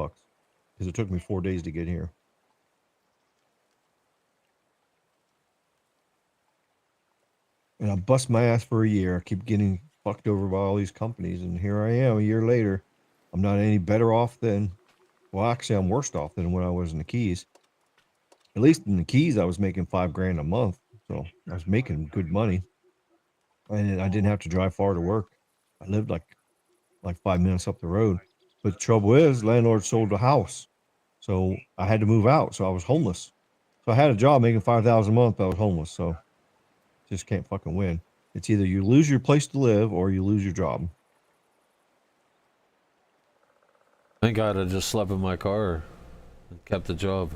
because it took me 4 days to get here. And I bust my ass for a year. I keep getting fucked over by all these companies, and here I am a year later. I'm not any better off than, well, actually, I'm worse off than when I was in the Keys. At least in the Keys, I was making $5,000 a month, so I was making good money, and I didn't have to drive far to work. I lived like 5 minutes up the road. But the trouble is, landlord sold the house, so I had to move out. So I was homeless. So I had a job making $5,000 a month, but I was homeless. So just can't fucking win. It's either you lose your place to live or you lose your job. Thank God I just slept in my car and kept the job.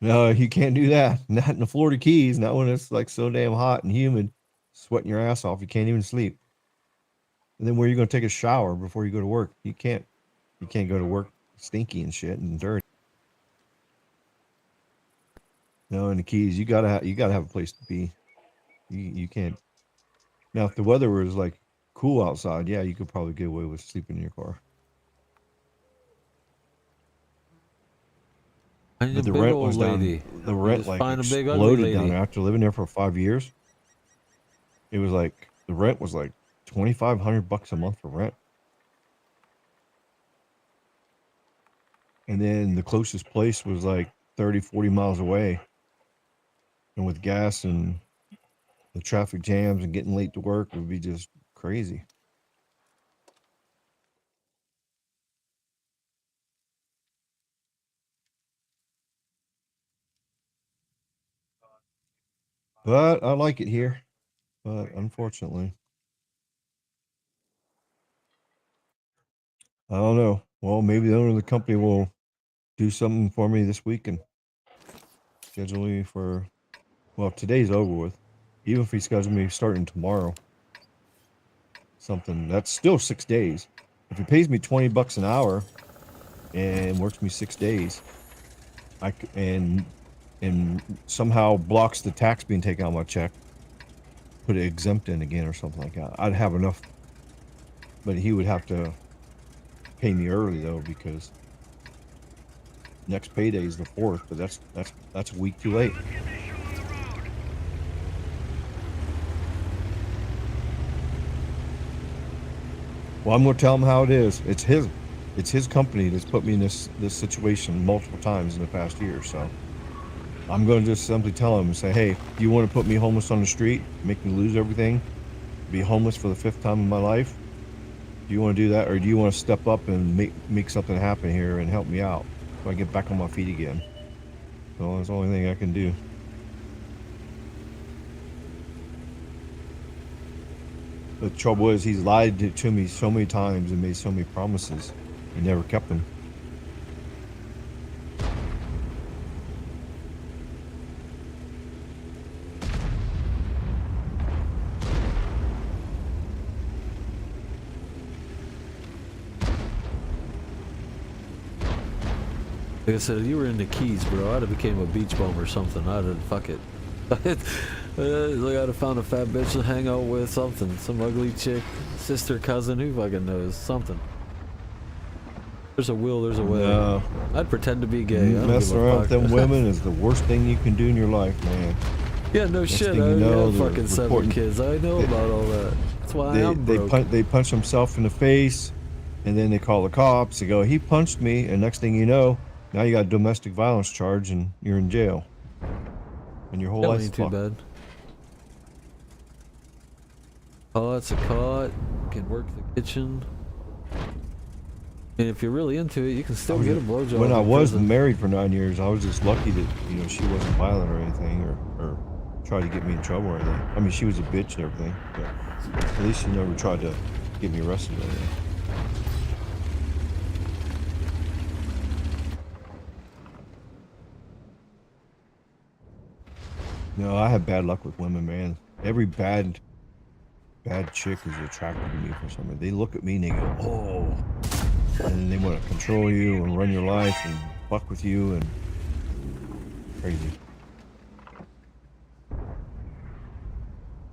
No, you can't do that. Not in the Florida Keys. Not when it's like so damn hot and humid, sweating your ass off. You can't even sleep. And then where are you going to take a shower before you go to work? You can't go to work stinky and shit and dirty. No, in the Keys, you gotta have a place to be. You can't. Now, if the weather was like cool outside, yeah, you could probably get away with sleeping in your car. I need But a the big rent old was lady. down. The rent Just like find a big ugly exploded down lady. there after living there for 5 years. It was like the rent was like $2,500 a month for rent. And then the closest place was like 30, 40 miles away. And with gas and the traffic jams and getting late to work would be just crazy. But I like it here. But unfortunately, I don't know. Well, maybe the owner of the company will do something for me this week and schedule me for, well, today's over with. Even if he schedules me starting tomorrow, something that's still 6 days. If he pays me $20 an hour and works me 6 days, and somehow blocks the tax being taken out of my check, put it exempt in again or something like that, I'd have enough. But he would have to pay me early though, because next payday is the 4th, but that's a week too late. Let's get this show on the road. Well, I'm gonna tell him how it is. It's his company that's put me in this situation multiple times in the past year. So I'm gonna just simply tell him and say, hey, do you want to put me homeless on the street, make me lose everything, be homeless for the 5th time in my life? Do you want to do that, or do you want to step up and make something happen here and help me out so I get back on my feet again? So that's the only thing I can do. The trouble is, he's lied to me so many times and made so many promises. He never kept them. Like I said, if you were in the Keys, bro, I'd have became a beach bum or something. I'd have, fuck it. Like I'd have found a fat bitch to hang out with, something. Some ugly chick, sister, cousin, who fucking knows, something. There's a will, there's a way. No. I'd pretend to be gay. I don't Messing give a around with fuck. them women is the worst thing you can do in your life, man. Yeah, no shit. thing I you know, have they're fucking 7 reporting- kids. I know about all that. That's why I'm broke. They punch himself in the face, and then they call the cops. They go, he punched me, and next thing you know, now you got a domestic violence charge and you're in jail. And your whole That life's ain't too fucked. bad. Cot's a cot. Can work the kitchen. And if you're really into it, you can still get a blowjob. When I in was prison. married for 9 years, I was just lucky that, you know, she wasn't violent or anything, or tried to get me in trouble or anything. I mean, she was a bitch and everything, but at least she never tried to get me arrested or anything. No, I have bad luck with women, man. Every bad chick is attracted to me for some reason. They look at me and they go, oh. And then they want to control you and run your life and fuck with you and crazy.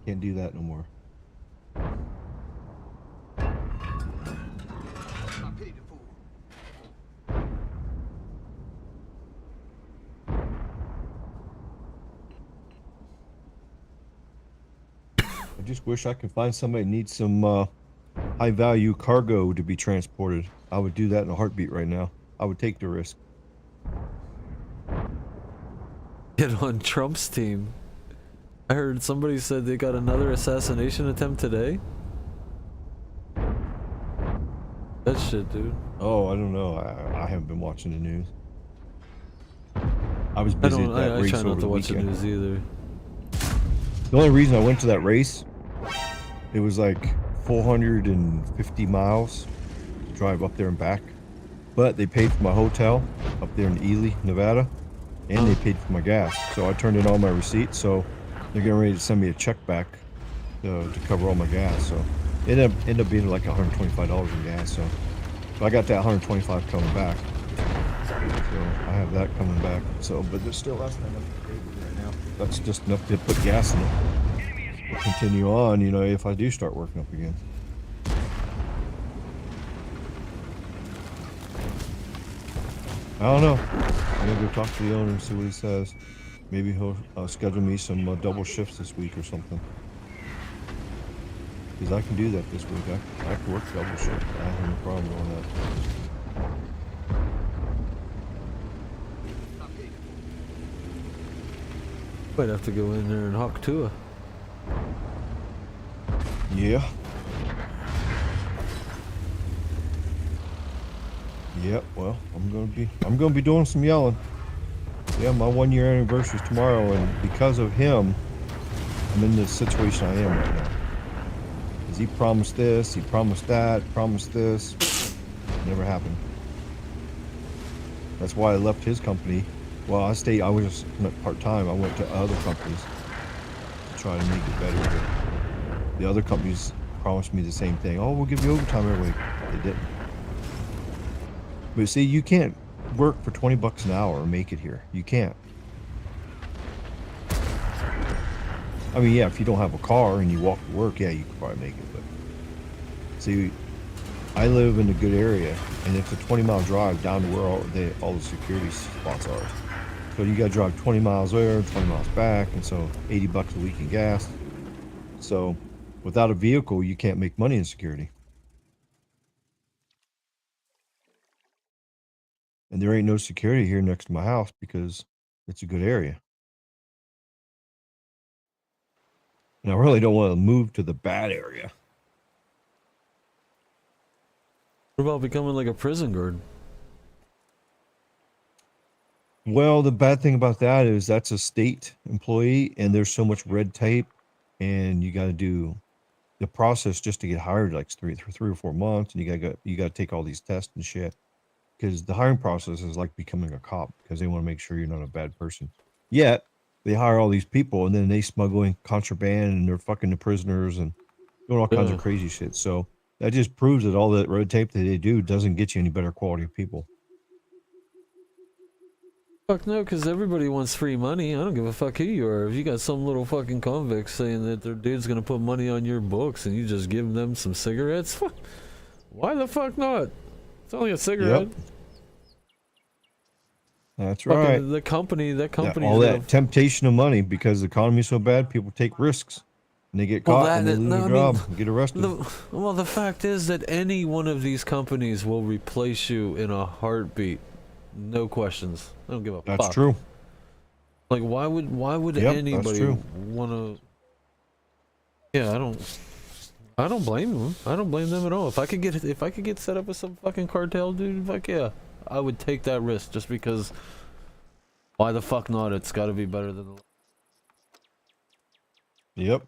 Can't do that no more. I just wish I could find somebody that needs some high value cargo to be transported. I would do that in a heartbeat right now. I would take the risk. Get on Trump's team. I heard somebody said they got another assassination attempt today. That shit, dude. Oh, I don't know. I haven't been watching the news. I was I busy don't. at that I race try over not to the watch the weekend. news either. The only reason I went to that race, it was like 450 miles to drive up there and back. But they paid for my hotel up there in Ely, Nevada, and they paid for my gas. So I turned in all my receipts, so they're getting ready to send me a check back to cover all my gas. So it ended up being like $125 in gas. So I got that 125 coming back. So I have that coming back. So, but there's still less than enough to pay right now. That's just enough to put gas in it. We'll continue on, you know, if I do start working up again. I don't know. I'm gonna go talk to the owner and see what he says. Maybe he'll schedule me some double shifts this week or something. Because I can do that this week. I can work double shift. I have no problem doing that. Might have to go in there and hawk to her. Yeah. Yep. Well, I'm gonna be doing some yelling. Yeah, my 1-year anniversary is tomorrow, and because of him, I'm in the situation I am right now. Because he promised this, he promised that, promised this. Never happened. That's why I left his company. Well, I was just part-time. I went to other companies to try to make it better. But the other companies promised me the same thing. Oh, we'll give you overtime every week. They didn't. But see, you can't work for 20 bucks an hour and make it here. You can't. I mean, yeah, if you don't have a car and you walk to work, yeah, you could probably make it. But see, I live in a good area, and it's a 20-mile drive down to where all the security spots are. So you got to drive 20 miles there, 20 miles back, and so 80 bucks a week in gas. So without a vehicle, you can't make money in security. And there ain't no security here next to my house because it's a good area. And I really don't want to move to the bad area. What about becoming like a prison guard? Well, the bad thing about that is that's a state employee, and there's so much red tape, and you got to do the process just to get hired, like three or 4 months, and you got to take all these tests and shit. Because the hiring process is like becoming a cop, because they want to make sure you're not a bad person. Yet they hire all these people, and then they smuggle in contraband, and they're fucking the prisoners and doing all kinds of crazy shit. So that just proves that all that red tape that they do doesn't get you any better quality of people. Fuck no, because everybody wants free money. I don't give a fuck who you are. If you got some little fucking convict saying that their dude's gonna put money on your books and you just give them some cigarettes, why the fuck not? It's only a cigarette. Yep. That's Fucking right. The company, that company. All that temptation of money, because the economy's so bad, people take risks. And they get caught and they lose their job and get arrested. Well, the fact is that any one of these companies will replace you in a heartbeat. No questions. I don't give a fuck. That's true. Like, why would Yep, anybody want to? Yeah, I don't blame them. I don't blame them at all. If I could get set up with some fucking cartel, dude, fuck yeah, I would take that risk just because. Why the fuck not? It's got to be better than the. Yep. At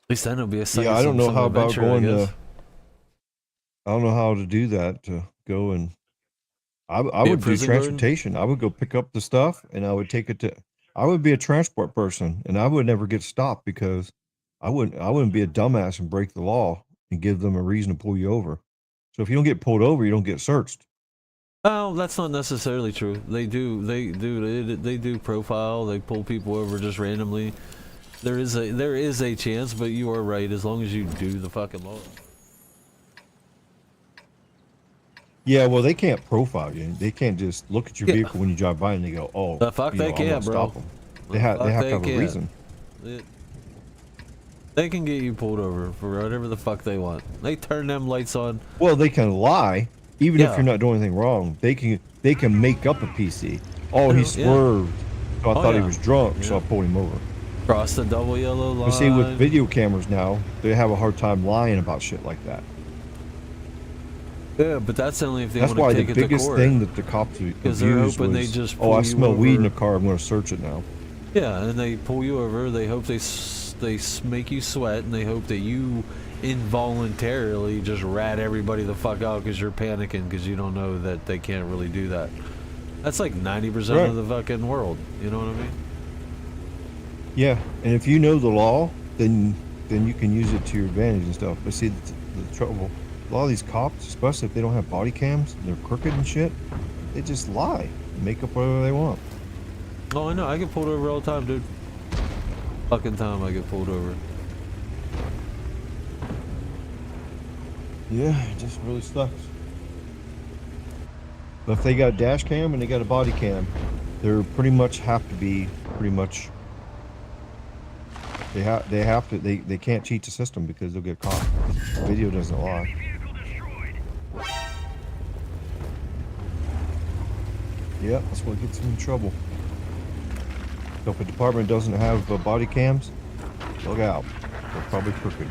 least then it'll be a Yeah, I don't know how about going to. I don't know how to do that, to go and I Be a would do prison guard? transportation. I would go pick up the stuff and I would take it to. I would be a transport person, and I would never get stopped because I wouldn't be a dumbass and break the law and give them a reason to pull you over. So if you don't get pulled over, you don't get searched. Oh, that's not necessarily true. They do profile. They pull people over just randomly. There is a chance, but you are right. As long as you do the fucking law. Yeah, well, they can't profile you. They can't just look at your Yeah. vehicle when you drive by and they go, "Oh, The fuck they I'm can, gonna bro. stop 'em." They have to have a reason. They can get you pulled over for whatever the fuck they want. They turn them lights on. Well, they can lie, even if Yeah. you're not doing anything wrong. They can make up a PC. Oh, he Yeah. swerved. So I thought he yeah. was drunk, so I Yeah. pulled him over. Cross the double yellow line. But see, with video cameras now, they have a hard time lying about shit like that. Yeah, but that's only if they That's want why to the take it to biggest court. thing that the cops Because they're abuse hoping they was, just "Oh, I pull you smell weed in over." the car. I'm going to search it now." Yeah, and they pull you over. They hope they make you sweat, and they hope that you involuntarily just rat everybody the fuck out because you're panicking because you don't know that they can't really do that. That's like 90% Right. of the fucking world. You know what I mean? Yeah, and if you know the law, then you can use it to your advantage and stuff. But see, the trouble, a lot of these cops, especially if they don't have body cams, they're crooked and shit. They just lie, make up whatever they want. Oh, I know. I get pulled over all the time, dude. Fucking time I get pulled over. Yeah, it just really sucks. But if they got a dash cam and they got a body cam, they're pretty much have to be pretty much. They have to. They can't cheat the system because they'll get caught. The video doesn't lie. Vehicle destroyed. Yeah, that's what gets them in trouble. So if a department doesn't have body cams, look out. They're probably crooked.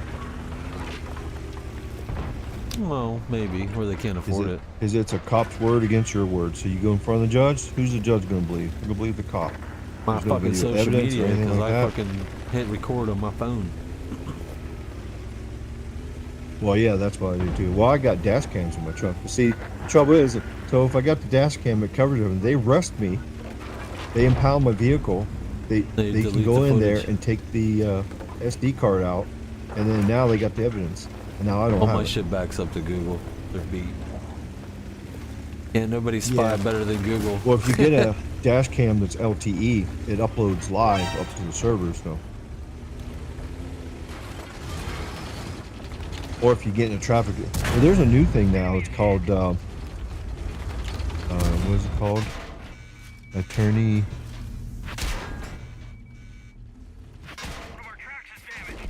Well, maybe, or they can't afford it. Is it's a cop's word against your word. So you go in front of the judge. Who's the judge going to believe? You're going to believe the cop. My There's no fucking video social evidence or media, anything because like I that. fucking hit record on my phone. Well, yeah, that's what I do too. Well, I got dash cams in my truck. But see, the trouble is, so if I got the dash cam, it covers them. They arrest me. They impound my vehicle. They can delete go the in there footage. and take the SD card out, and then now they got the evidence. And now I don't All have my it. shit backs up to Google. They're beat. Can't nobody spy Yeah. better than Google. Well, if you get a dash cam that's LTE, it uploads live up to the servers, though. Or if you get in a traffic, well, there's a new thing now. It's called what is it called? Attorney. One of our tracks is damaged.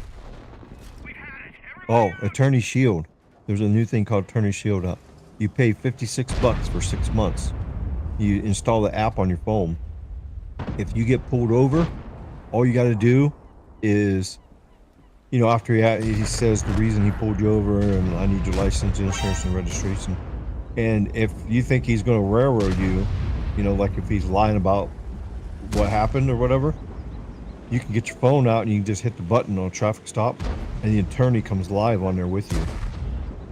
We've had it. Everybody Oh, Attorney Shield. There's a new thing called Attorney Shield. You pay $56 for 6 months. You install the app on your phone. If you get pulled over, all you got to do is, after he says the reason he pulled you over and I need your license, insurance, and registration. And if you think he's going to railroad you, like if he's lying about what happened or whatever, you can get your phone out and you can just hit the button on a traffic stop, and the attorney comes live on there with you.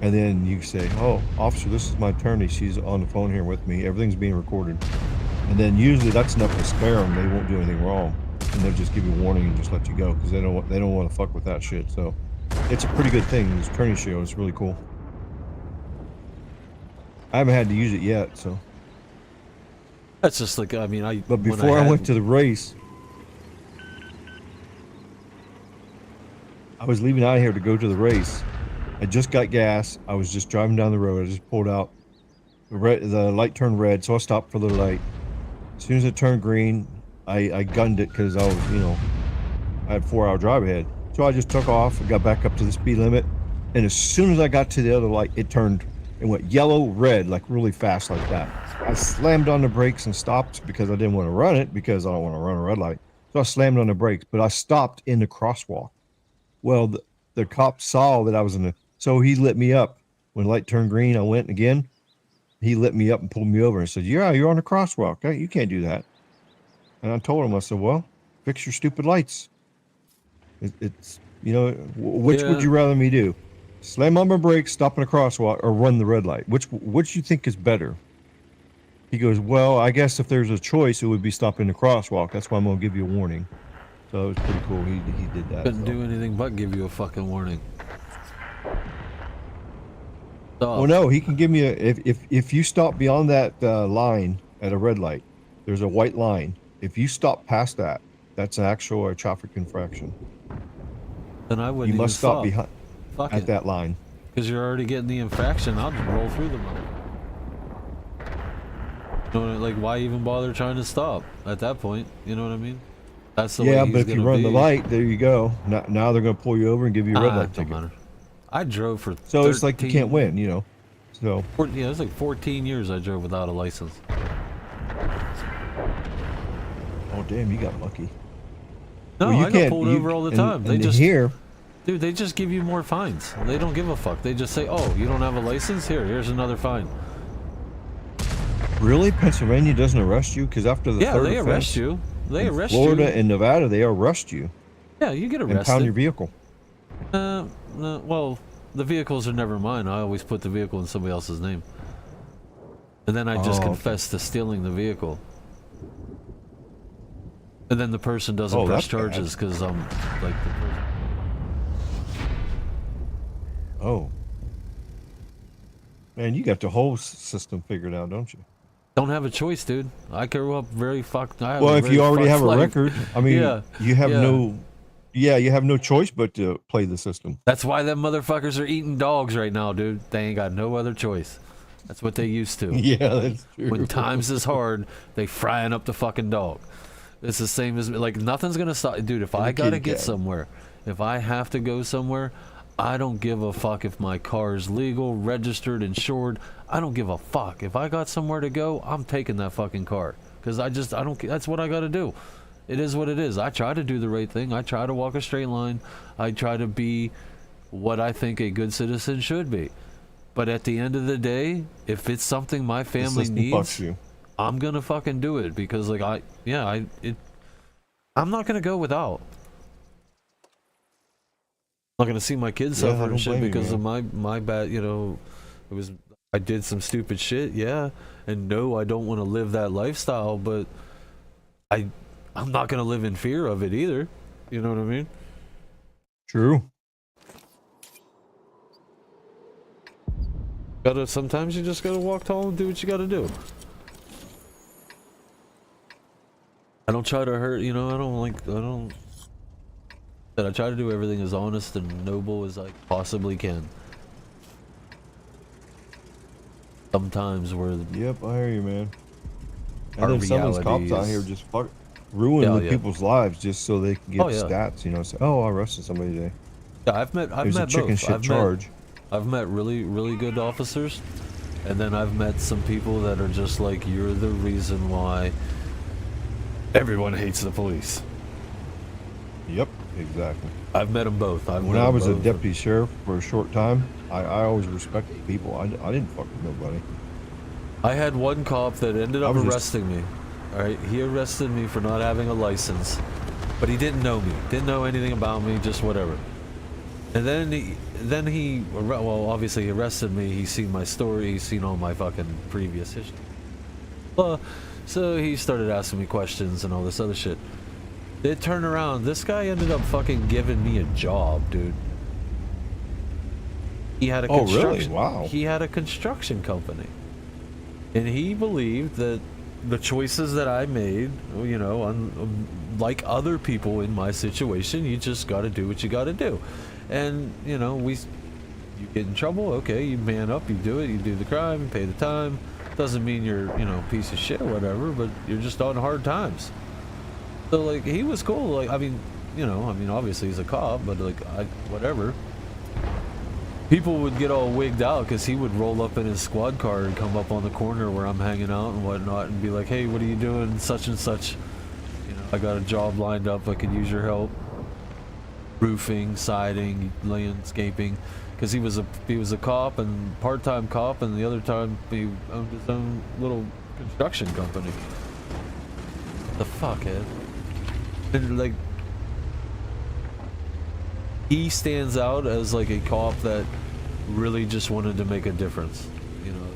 And then you say, "Oh, officer, this is my attorney. She's on the phone here with me. Everything's being recorded." And then usually that's enough to spare them. They won't do anything wrong, and they'll just give you a warning and just let you go because they don't want to fuck with that shit. So it's a pretty good thing. This Attorney Shield is really cool. I haven't had to use it yet, so. That's just like, I mean, But before I went to the race, I was leaving out of here to go to the race. I just got gas. I was just driving down the road. I just pulled out. The light turned red, so I stopped for the light. As soon as it turned green, I gunned it because I was, I had a 4-hour drive ahead. So I just took off and got back up to the speed limit. And as soon as I got to the other light, it went yellow, red, like really fast like that. I slammed on the brakes and stopped because I didn't want to run it because I don't want to run a red light. So I slammed on the brakes, but I stopped in the crosswalk. Well, the cop saw that I was so he lit me up. When the light turned green, I went again. He lit me up and pulled me over and said, "Yeah, you're on the crosswalk. You can't do that." And I told him, I said, "Well, fix your stupid lights." Which would you rather me do? Slam on my brakes, stop in a crosswalk, or run the red light? Which you think is better? He goes, "Well, I guess if there's a choice, it would be stopping the crosswalk. That's why I'm gonna give you a warning." So it was pretty cool. He did that. couldn't so. do anything but give you a fucking warning. Stop. Well, no, he can give me if you stop beyond that line at a red light, there's a white line. If you stop past that, that's an actual traffic infraction. Then I wouldn't You even must stop behind Fuck at it. that line. Because you're already getting the infraction. I'll just roll through the mother. You know, like, why even bother trying to stop at that point? You know what I mean? That's the way Yeah, he's but if you gonna run the be. light, there you go. Now they're gonna pull you over and give you a red light Don't ticket. matter. I drove for So it's like you 13 can't win, So Yeah, it was like 14 years I drove without a license. oh damn, you got lucky. No, Well, you I got can't- pulled you- over all the and- time. They and just here. Dude, they just give you more fines. They don't give a fuck. They just say, "Oh, you don't have a license? Here's another fine." Really, Pennsylvania doesn't arrest you because after the Yeah, third they offense, arrest you. They in arrest Florida you. and Nevada, they arrest you Yeah, you get and pound your arrested. vehicle. No, well, the vehicles are never mine. I always put the vehicle in somebody else's name. And then I just Oh, okay. confess to stealing the vehicle. And then the person doesn't Oh, press that's bad. charges because I'm like the person. Oh. Man, you got the whole system figured out, don't you? Don't have a choice, dude. I grew up very fucked. I have Well, a if very you already fucked have a life. record, I mean, Yeah, you have yeah. you have no choice but to play the system. That's why them motherfuckers are eating dogs right now, dude. They ain't got no other choice. That's what they used to. Yeah, that's true. When times is hard, they frying up the fucking dog. It's the same as like nothing's gonna stop, dude. If I the gotta kitty get cat. somewhere, if I have to go somewhere, I don't give a fuck if my car's legal, registered, insured. I don't give a fuck. If I got somewhere to go, I'm taking that fucking car because I don't. That's what I gotta do. It is what it is. I try to do the right thing. I try to walk a straight line. I try to be what I think a good citizen should be. But at the end of the day, if it's something my The family system needs, fucks you. I'm gonna fucking do it because like I'm not gonna go without. I'm not gonna see my kids Yeah, I suffer don't and shit blame you, because of man. my bad, you know, I did some stupid shit, yeah. And no, I don't want to live that lifestyle, but I'm not gonna live in fear of it either. You know what I mean? True. Sometimes you just gotta walk tall and do what you gotta do. I don't try to hurt, you know, I try to do everything as honest and noble as I possibly can. Sometimes we're Yep, I hear you, man. And Our then some of these cops reality out is- here just ruining Hell the yeah. people's lives just so they can get Oh, yeah. stats. You know, say, oh, I arrested somebody today. yeah, I've met It was a chicken both. shit charge. I've met really, really good officers, and then I've met some people that are just like, you're the reason why everyone hates the police. Yep, exactly. I've met them both. When I was a deputy sheriff for a short time, I always respected people. I didn't fuck with nobody. I had one cop that ended I up was just- arresting me. All right, he arrested me for not having a license, but he didn't know me, didn't know anything about me, just whatever. And then he, well, obviously he arrested me. He's seen my story. He's seen all my fucking previous history. So he started asking me questions and all this other shit. It turned around. This guy ended up fucking giving me a job, dude. He had a Oh, really? construction. Wow. He had a construction company, and he believed that the choices that I made, you know, like other people in my situation, you just got to do what you got to do. And you know, you get in trouble, okay, you man up, you do it, you do the crime, you pay the time. Doesn't mean you're, you know, a piece of shit or whatever, but you're just on hard times. So like, he was cool. Like, I mean, you know, obviously he's a cop, but like, whatever. People would get all wigged out because he would roll up in his squad car and come up on the corner where I'm hanging out and whatnot and be like, hey, what are you doing? Such and such. You know, I got a job lined up. I could use your help. Roofing, siding, landscaping. Because he was a cop and part-time cop, and the other time he owned his own little construction company. The fuck, Ed? And like, he stands out as like a cop that really just wanted to make a difference, you know.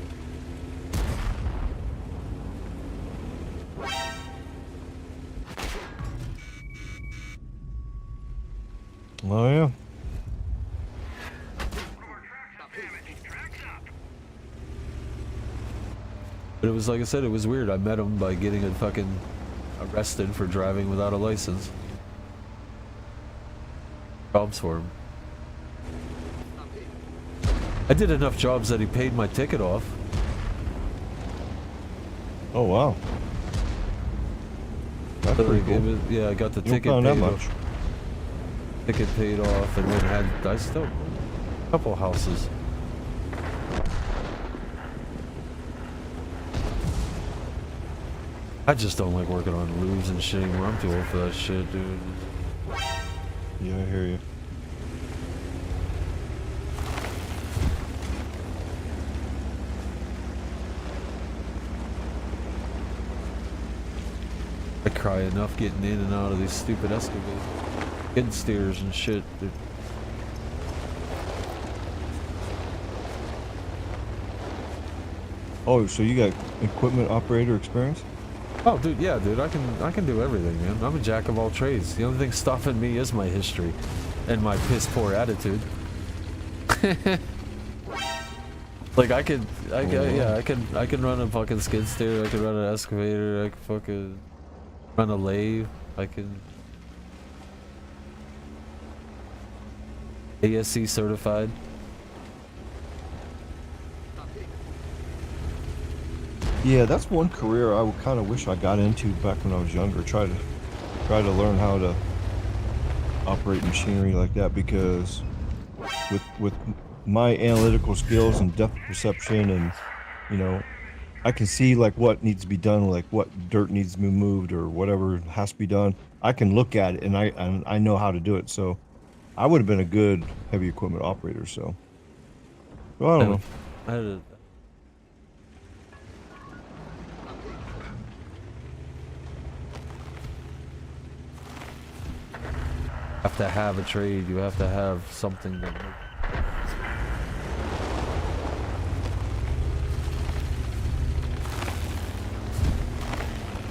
Oh yeah. But it was like I said, it was weird. I met him by getting a fucking arrested for driving without a license. Jobs for him. I did enough jobs that he paid my ticket off. Oh wow. That's So, pretty like, cool. it was, yeah, I got the You don't ticket found that paid much. off. Ticket paid off, and then I still a couple houses. I just don't like working on roofs and shit anymore. I'm too old for that shit, dude. Yeah, I hear you. I cry enough getting in and out of these stupid excavators, skid steers and shit, dude. Oh, so you got equipment operator experience? Oh, dude, yeah, dude, I can do everything, man. I'm a jack of all trades. The only thing stopping me is my history and my piss poor attitude. Like I could run a fucking skid steer. I could run an excavator. I could fucking run a lathe. I can ASC certified. Yeah, that's one career I would kind of wish I got into back when I was younger. Try to learn how to operate machinery like that, because with my analytical skills and depth perception and, you know, I can see like what needs to be done, like what dirt needs to be moved or whatever has to be done. I can look at it and I know how to do it. So I would have been a good heavy equipment operator. So well, I don't know. I had a, have to have a trade. You have to have something that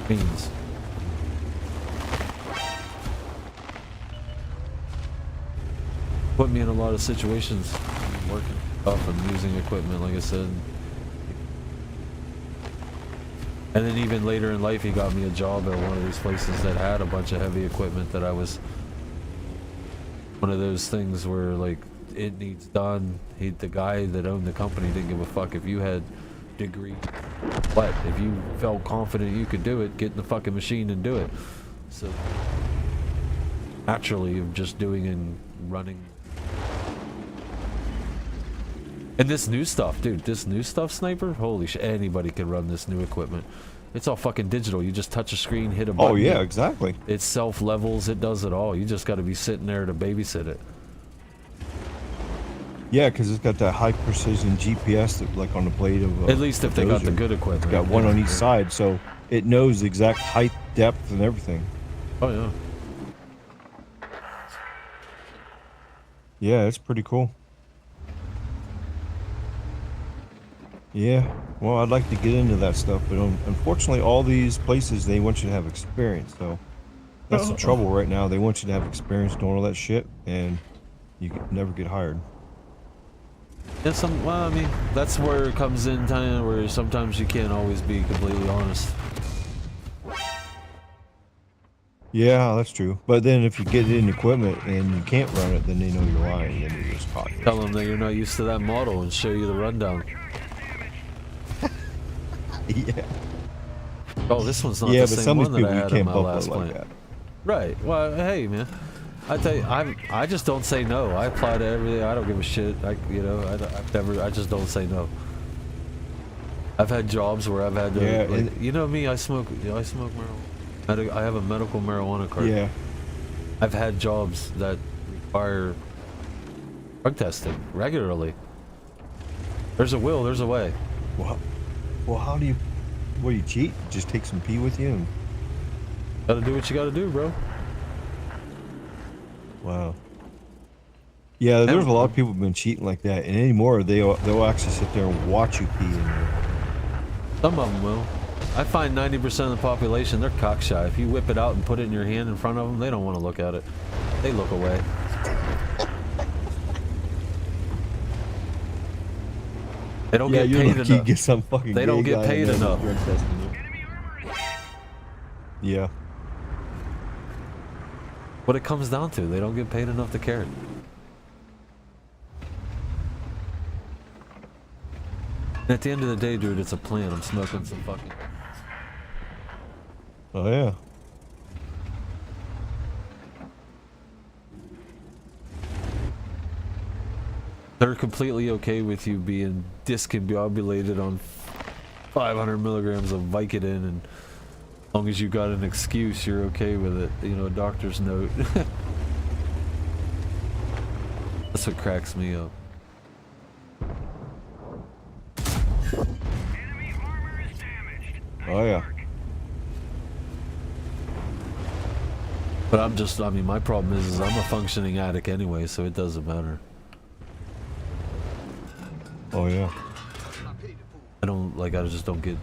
means. Put me in a lot of situations working stuff and using equipment, like I said. And then even later in life, he got me a job at one of these places that had a bunch of heavy equipment that I was... One of those things where, like, it needs done. The guy that owned the company didn't give a fuck if you had degree. But if you felt confident you could do it, get in the fucking machine and do it. So, naturally, of just doing and running. And this new stuff, dude, this new stuff, Sniper, holy shit, anybody can run this new equipment. It's all fucking digital. You just touch a screen, hit a button. Oh yeah, exactly. It self-levels, it does it all. You just got to be sitting there to babysit it. Yeah, because it's got that high precision GPS that, like on the blade of. At least if they got the good equipment. It's got one on each side, so it knows the exact height, depth, and everything. Oh yeah. Yeah, it's pretty cool. Yeah, well, I'd like to get into that stuff, but unfortunately, all these places, they want you to have experience, so that's the trouble right now. They want you to have experience doing all that shit, and you could never get hired. Yeah, well, I mean, that's where it comes in, time where sometimes you can't always be completely honest. Yeah, that's true. But then if you get it in equipment and you can't run it, then they know you're lying, and you're just caught. Tell them that you're not used to that model and show you the rundown. Yeah. Oh, this one's not Yeah, the but same some of one these that I people you had in can't my bump last like plant. that. Right. Well, hey, man. I tell you, I just don't say no. I apply to everything. I don't give a shit. I just don't say no. I've had jobs where I've had to, Yeah, like, you know me, I smoke marijuana. I have a medical marijuana card. Yeah. I've had jobs that require drug testing regularly. There's a will, there's a way. Well, how do you... What, do you cheat? Just take some pee with you and... Gotta do what you gotta do, bro. Wow. Yeah, there's a lot of people who've been cheating like that, and anymore they'll actually sit there and watch you pee in there. Some of them will. I find 90% of the population, they're cockshy. If you whip it out and put it in your hand in front of them, they don't want to look at it. They look away. They don't get paid enough. Get some fucking They don't gay get guy paid in there enough. drug testing you. Yeah. What it comes down to, they don't get paid enough to care. And at the end of the day, dude, it's a plan. I'm smoking some fucking... Oh yeah. They're completely okay with you being discombobulated on 500 milligrams of Vicodin, and as long as you got an excuse, you're okay with it. You know, a doctor's note. That's what cracks me up. Enemy armor is damaged. Oh yeah. But I mean, my problem is I'm a functioning addict anyway, so it doesn't matter. Oh yeah. I just don't get...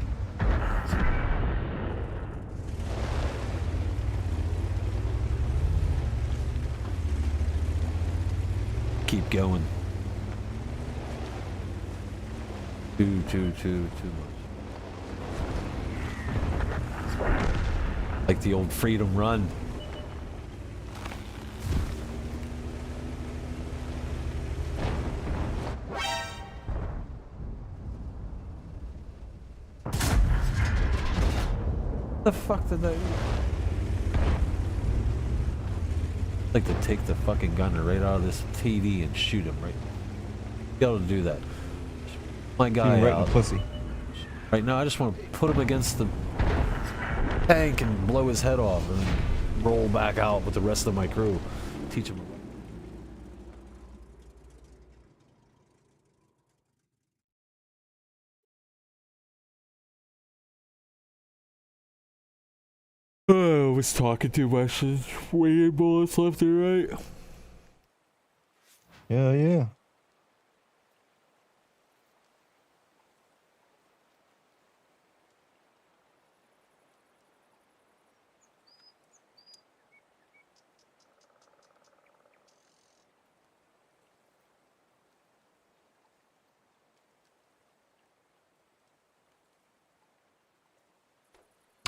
Keep going. Too much. Like the old freedom run. The fuck did that? Like to take the fucking gunner right out of this TV and shoot him right. Be able to do that. My guy Right in out. the pussy. Right now, I just want to put him against the tank and blow his head off and then roll back out with the rest of my crew. Teach him. Oh, I was talking too much. Weighing bullets left and right. Yeah, yeah.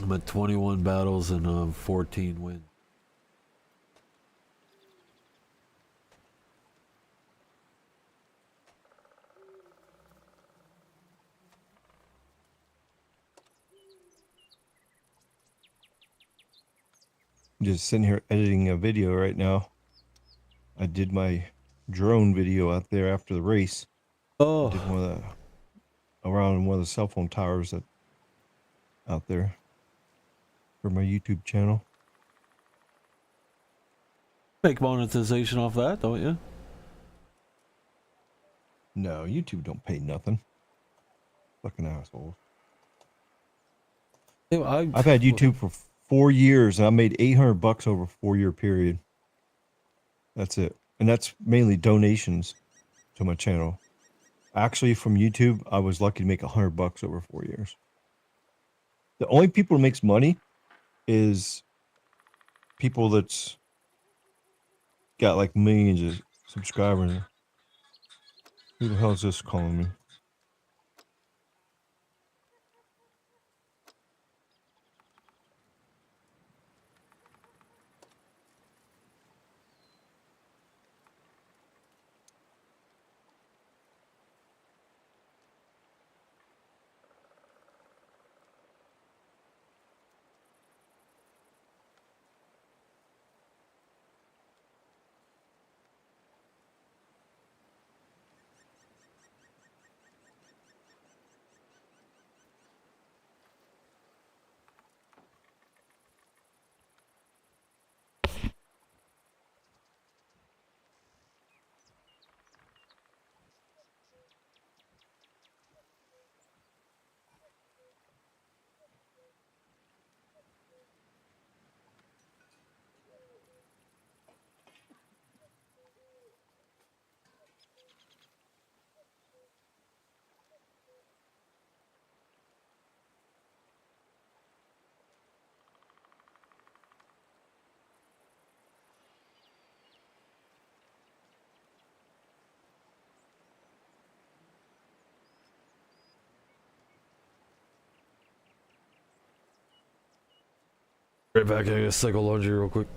I'm at 21 battles and 14 wins. I'm just sitting here editing a video right now. I did my drone video out there after the race. I did Oh, one of the around one of the cell phone towers that out there for my YouTube channel. make monetization off that, don't you? No, YouTube don't pay nothing. Fucking assholes. Yeah, I've had YouTube for 4 years and I made $800 over a 4-year period. That's it. And that's mainly donations to my channel. Actually, from YouTube, I was lucky to make $100 over 4 years. The only people who makes money is people that's got like millions of subscribers. Who the hell is this calling me? Right back, I gotta cycle laundry real quick.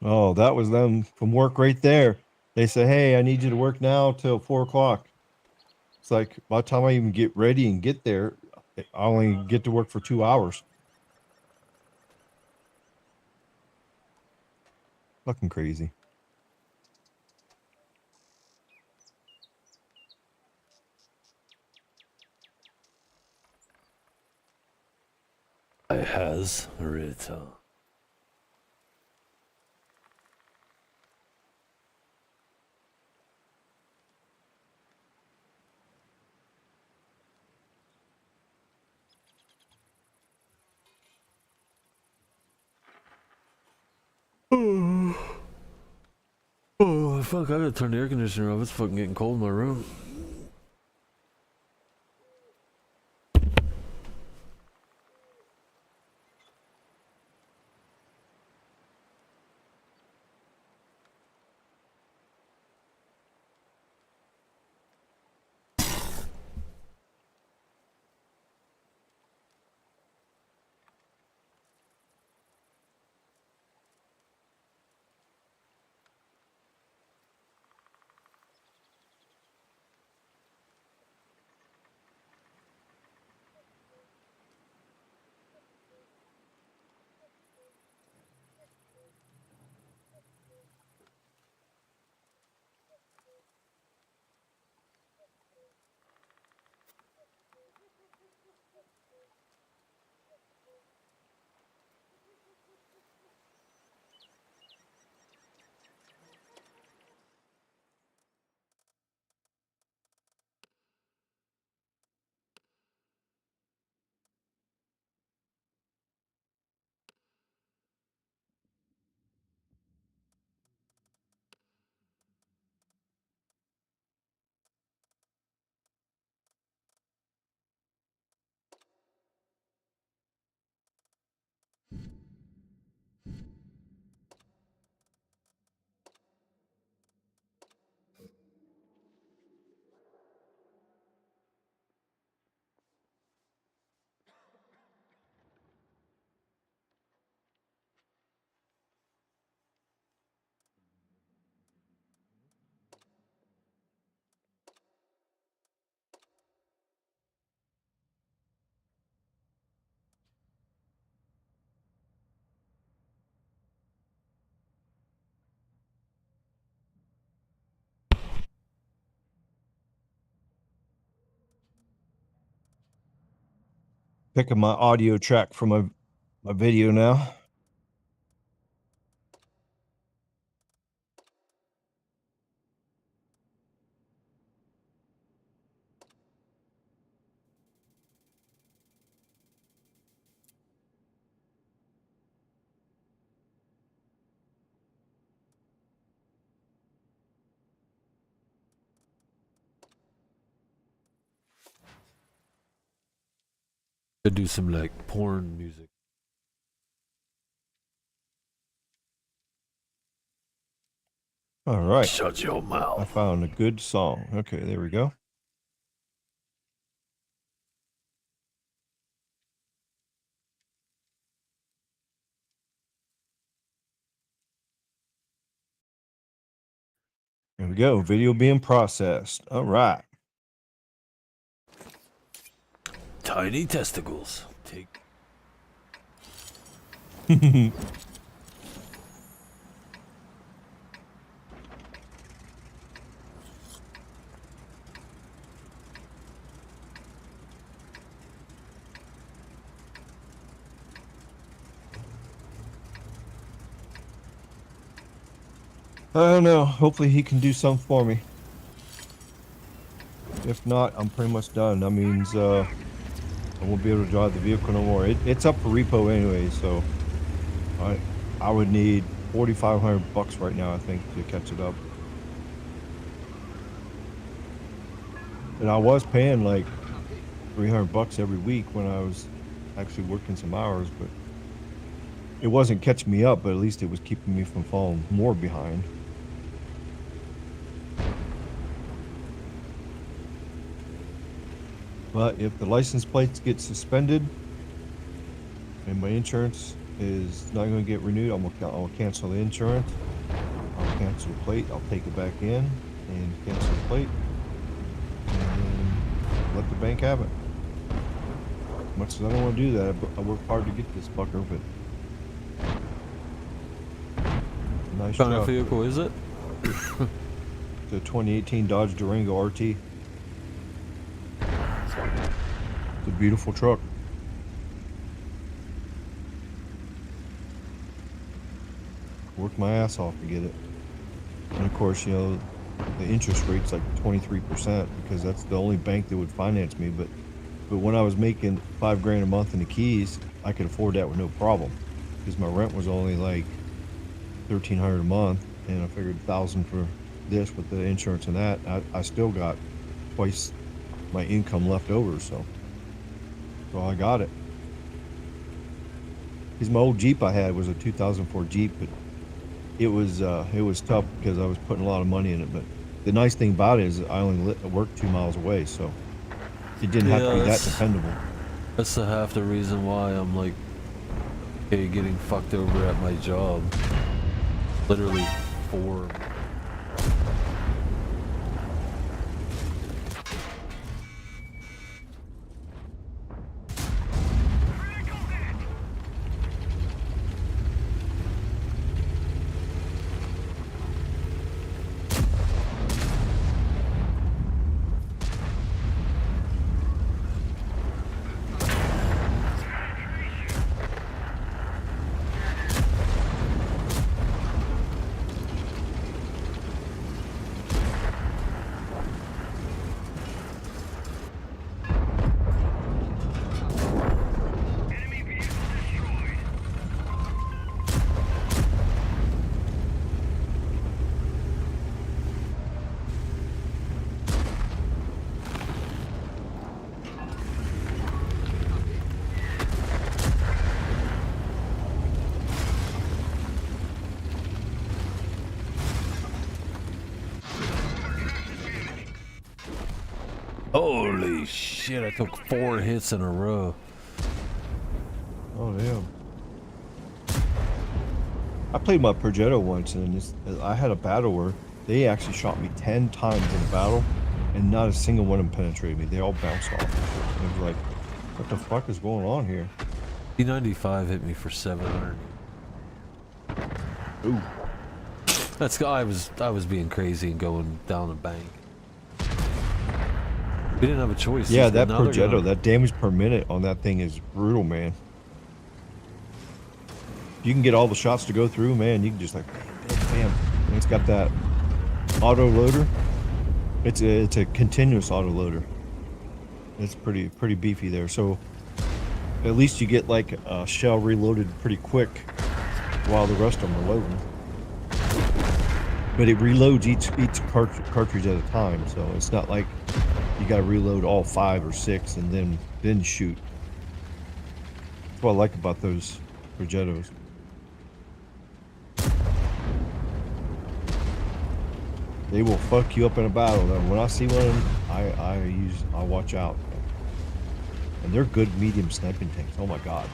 Oh, that was them from work right there. They say, "Hey, I need you to work now till 4 o'clock." It's like by the time I even get ready and get there, I only get to work for 2 hours. Fucking crazy. I has Rita. Oh, fuck, I gotta turn the air conditioner off. It's fucking getting cold in my room. Picking my audio track for my video now. Could do some like porn music. All right. Shut your I mouth. found a good song. Okay, there we go. There we go. Video being processed. All right. Tiny testicles. Take I don't know. Hopefully he can do something for me. If not, I'm pretty much done. That means I won't be able to drive the vehicle no more. It's up for repo anyway, so I would need $4,500 right now, I think, to catch it up. And I was paying like $300 every week when I was actually working some hours, but it wasn't catching me up. But at least it was keeping me from falling more behind. But if the license plates get suspended and my insurance is not going to get renewed, I'll cancel the insurance. I'll cancel the plate. I'll take it back in and cancel the plate and let the bank have it. Much as I don't want to do that, I worked hard to get this fucker, but nice What kind of job. vehicle is it? The 2018 Dodge Durango RT. It's a beautiful truck. Worked my ass off to get it. And of course, you know, the interest rate's like 23% because that's the only bank that would finance me. But when I was making $5,000 a month in the keys, I could afford that with no problem because my rent was only like $1,300 a month, and I figured $1,000 for this with the insurance and that. I still got twice my income left over, so I got it. Because my old Jeep I had was a 2004 Jeep, but it was tough because I was putting a lot of money in it. But the nice thing about it is I only worked 2 miles away, so it didn't have to be that that's- dependable. That's the half the reason why I'm like, okay, getting fucked over at my job. Literally 4. Enemy vehicle destroyed. Holy shit, I took 4 hits in a row. Oh damn. I played my Progetto once, and I had a battle where they actually shot me 10 times in a battle, and not a single one of them penetrated me. They all bounced off. It was like, what the fuck is going on here? P95 hit me for 700. Ooh. I was being crazy and going down the bank. We didn't have a choice. Yeah, He's got that another Progetto, gun. that damage per minute on that thing is brutal, man. You can get all the shots to go through, man. You can just like, bam. And it's got that auto loader. It's a continuous auto loader. It's pretty beefy there. So at least you get like a shell reloaded pretty quick while the rest of them are loading. But it reloads each cartridge at a time, so it's not like you gotta reload all 5 or 6 and then shoot. That's what I like about those Progettos. They will fuck you up in a battle. Though. When I see one, I watch out. And they're good medium sniping tanks. Oh my god.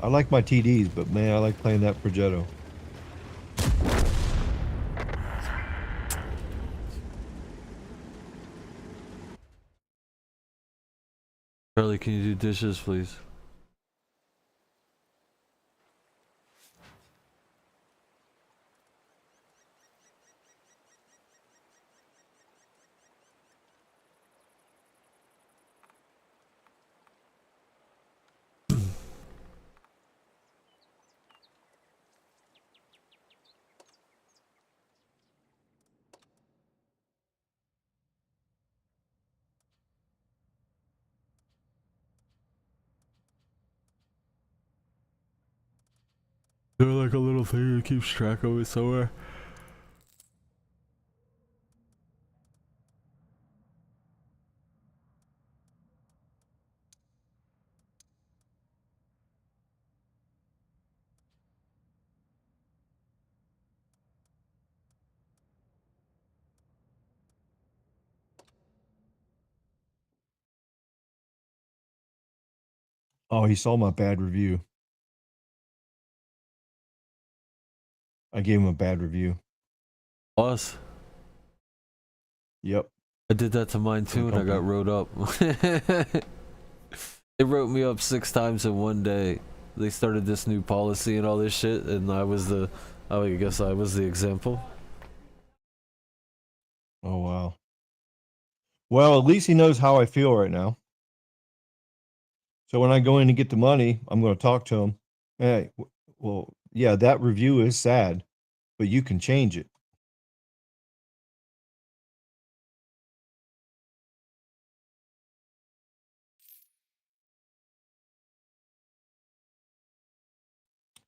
I like my TDs, but man, I like playing that Progetto. Charlie, can you do dishes, please? Is there like a little thing that keeps track of it somewhere? Oh, he saw my bad review. I gave him a bad review. Us? Yep. I did that to mine For the too, and I got company. wrote up. It wrote me up 6 times in one day. They started this new policy and all this shit, and I guess I was the example. Oh wow. Well, at least he knows how I feel right now. So when I go in to get the money, I'm going to talk to him. Hey, well, yeah, that review is sad, but you can change it.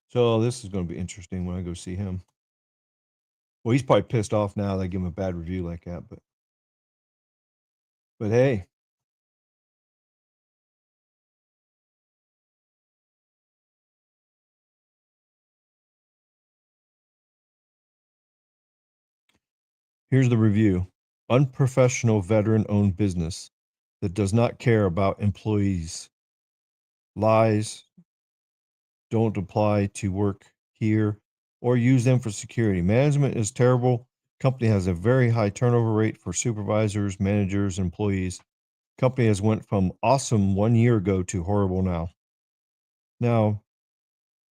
So this is going to be interesting when I go see him. Well, he's probably pissed off now that I give him a bad review like that, but hey, here's the review. Unprofessional veteran-owned business that does not care about employees. Lies, don't apply to work here or use them for security. Management is terrible. Company has a very high turnover rate for supervisors, managers, employees. Company has went from awesome 1 year ago to horrible now. Now,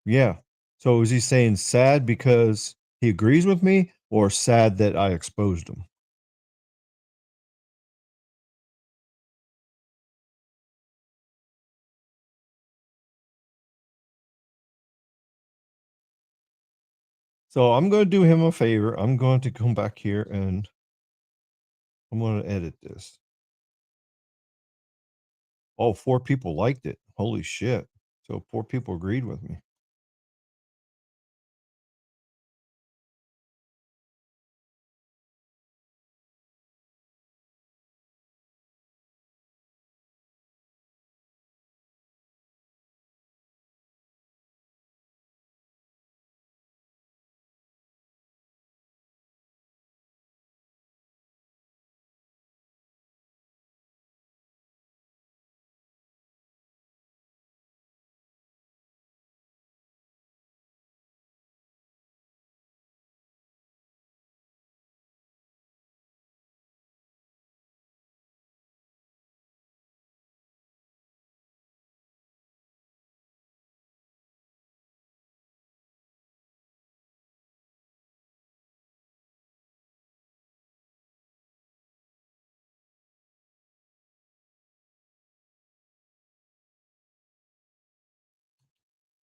yeah. So is he saying sad because he agrees with me or sad that I exposed him? So I'm going to do him a favor. I'm going to come back here and I'm going to edit this. Oh, 4 people liked it. Holy shit. So 4 people agreed with me.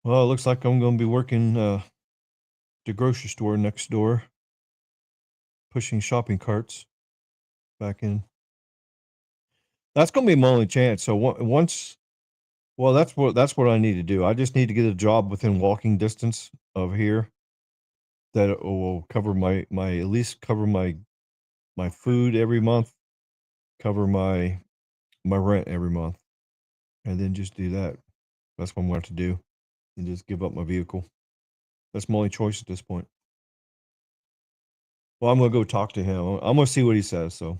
Well, it looks like I'm going to be working the grocery store next door, pushing shopping carts back in. That's going to be my only chance. So once, well, that's what I need to do. I just need to get a job within walking distance of here that will cover my at least cover my food every month, cover my rent every month, and then just do that. That's what I'm going to do, and just give up my vehicle. That's my only choice at this point. Well, I'm going to go talk to him. I'm going to see what he says. So.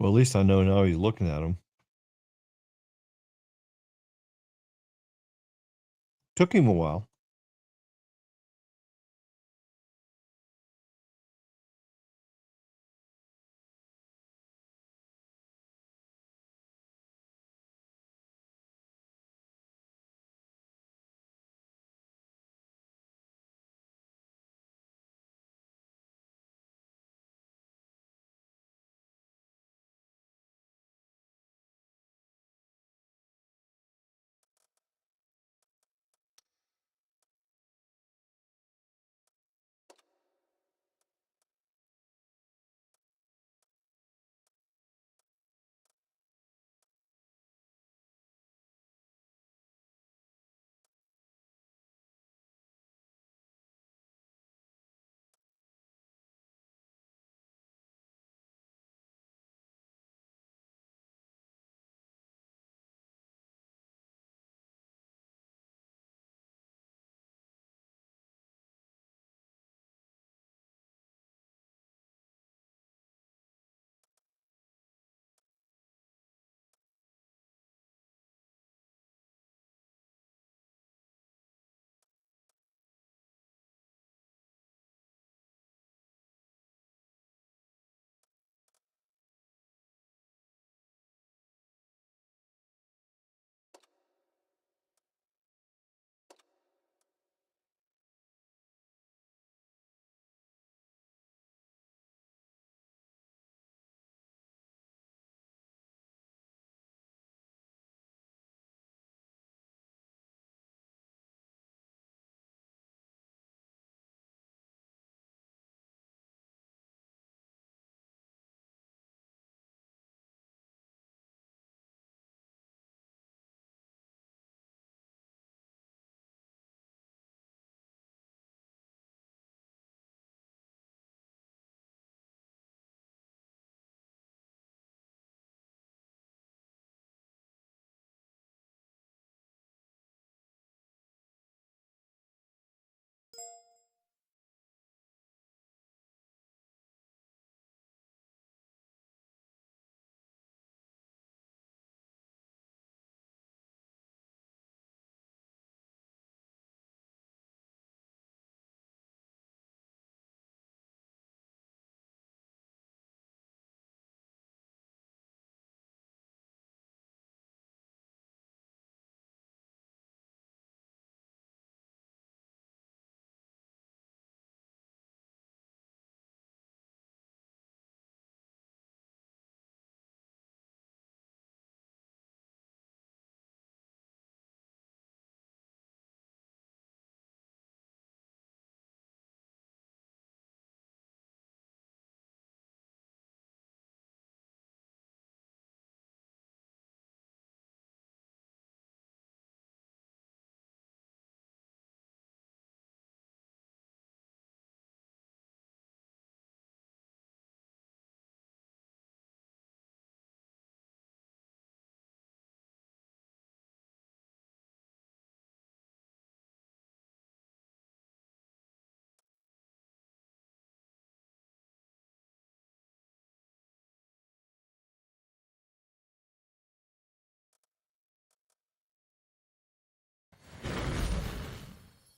Well, at least I know now he's looking at him. Took him a while.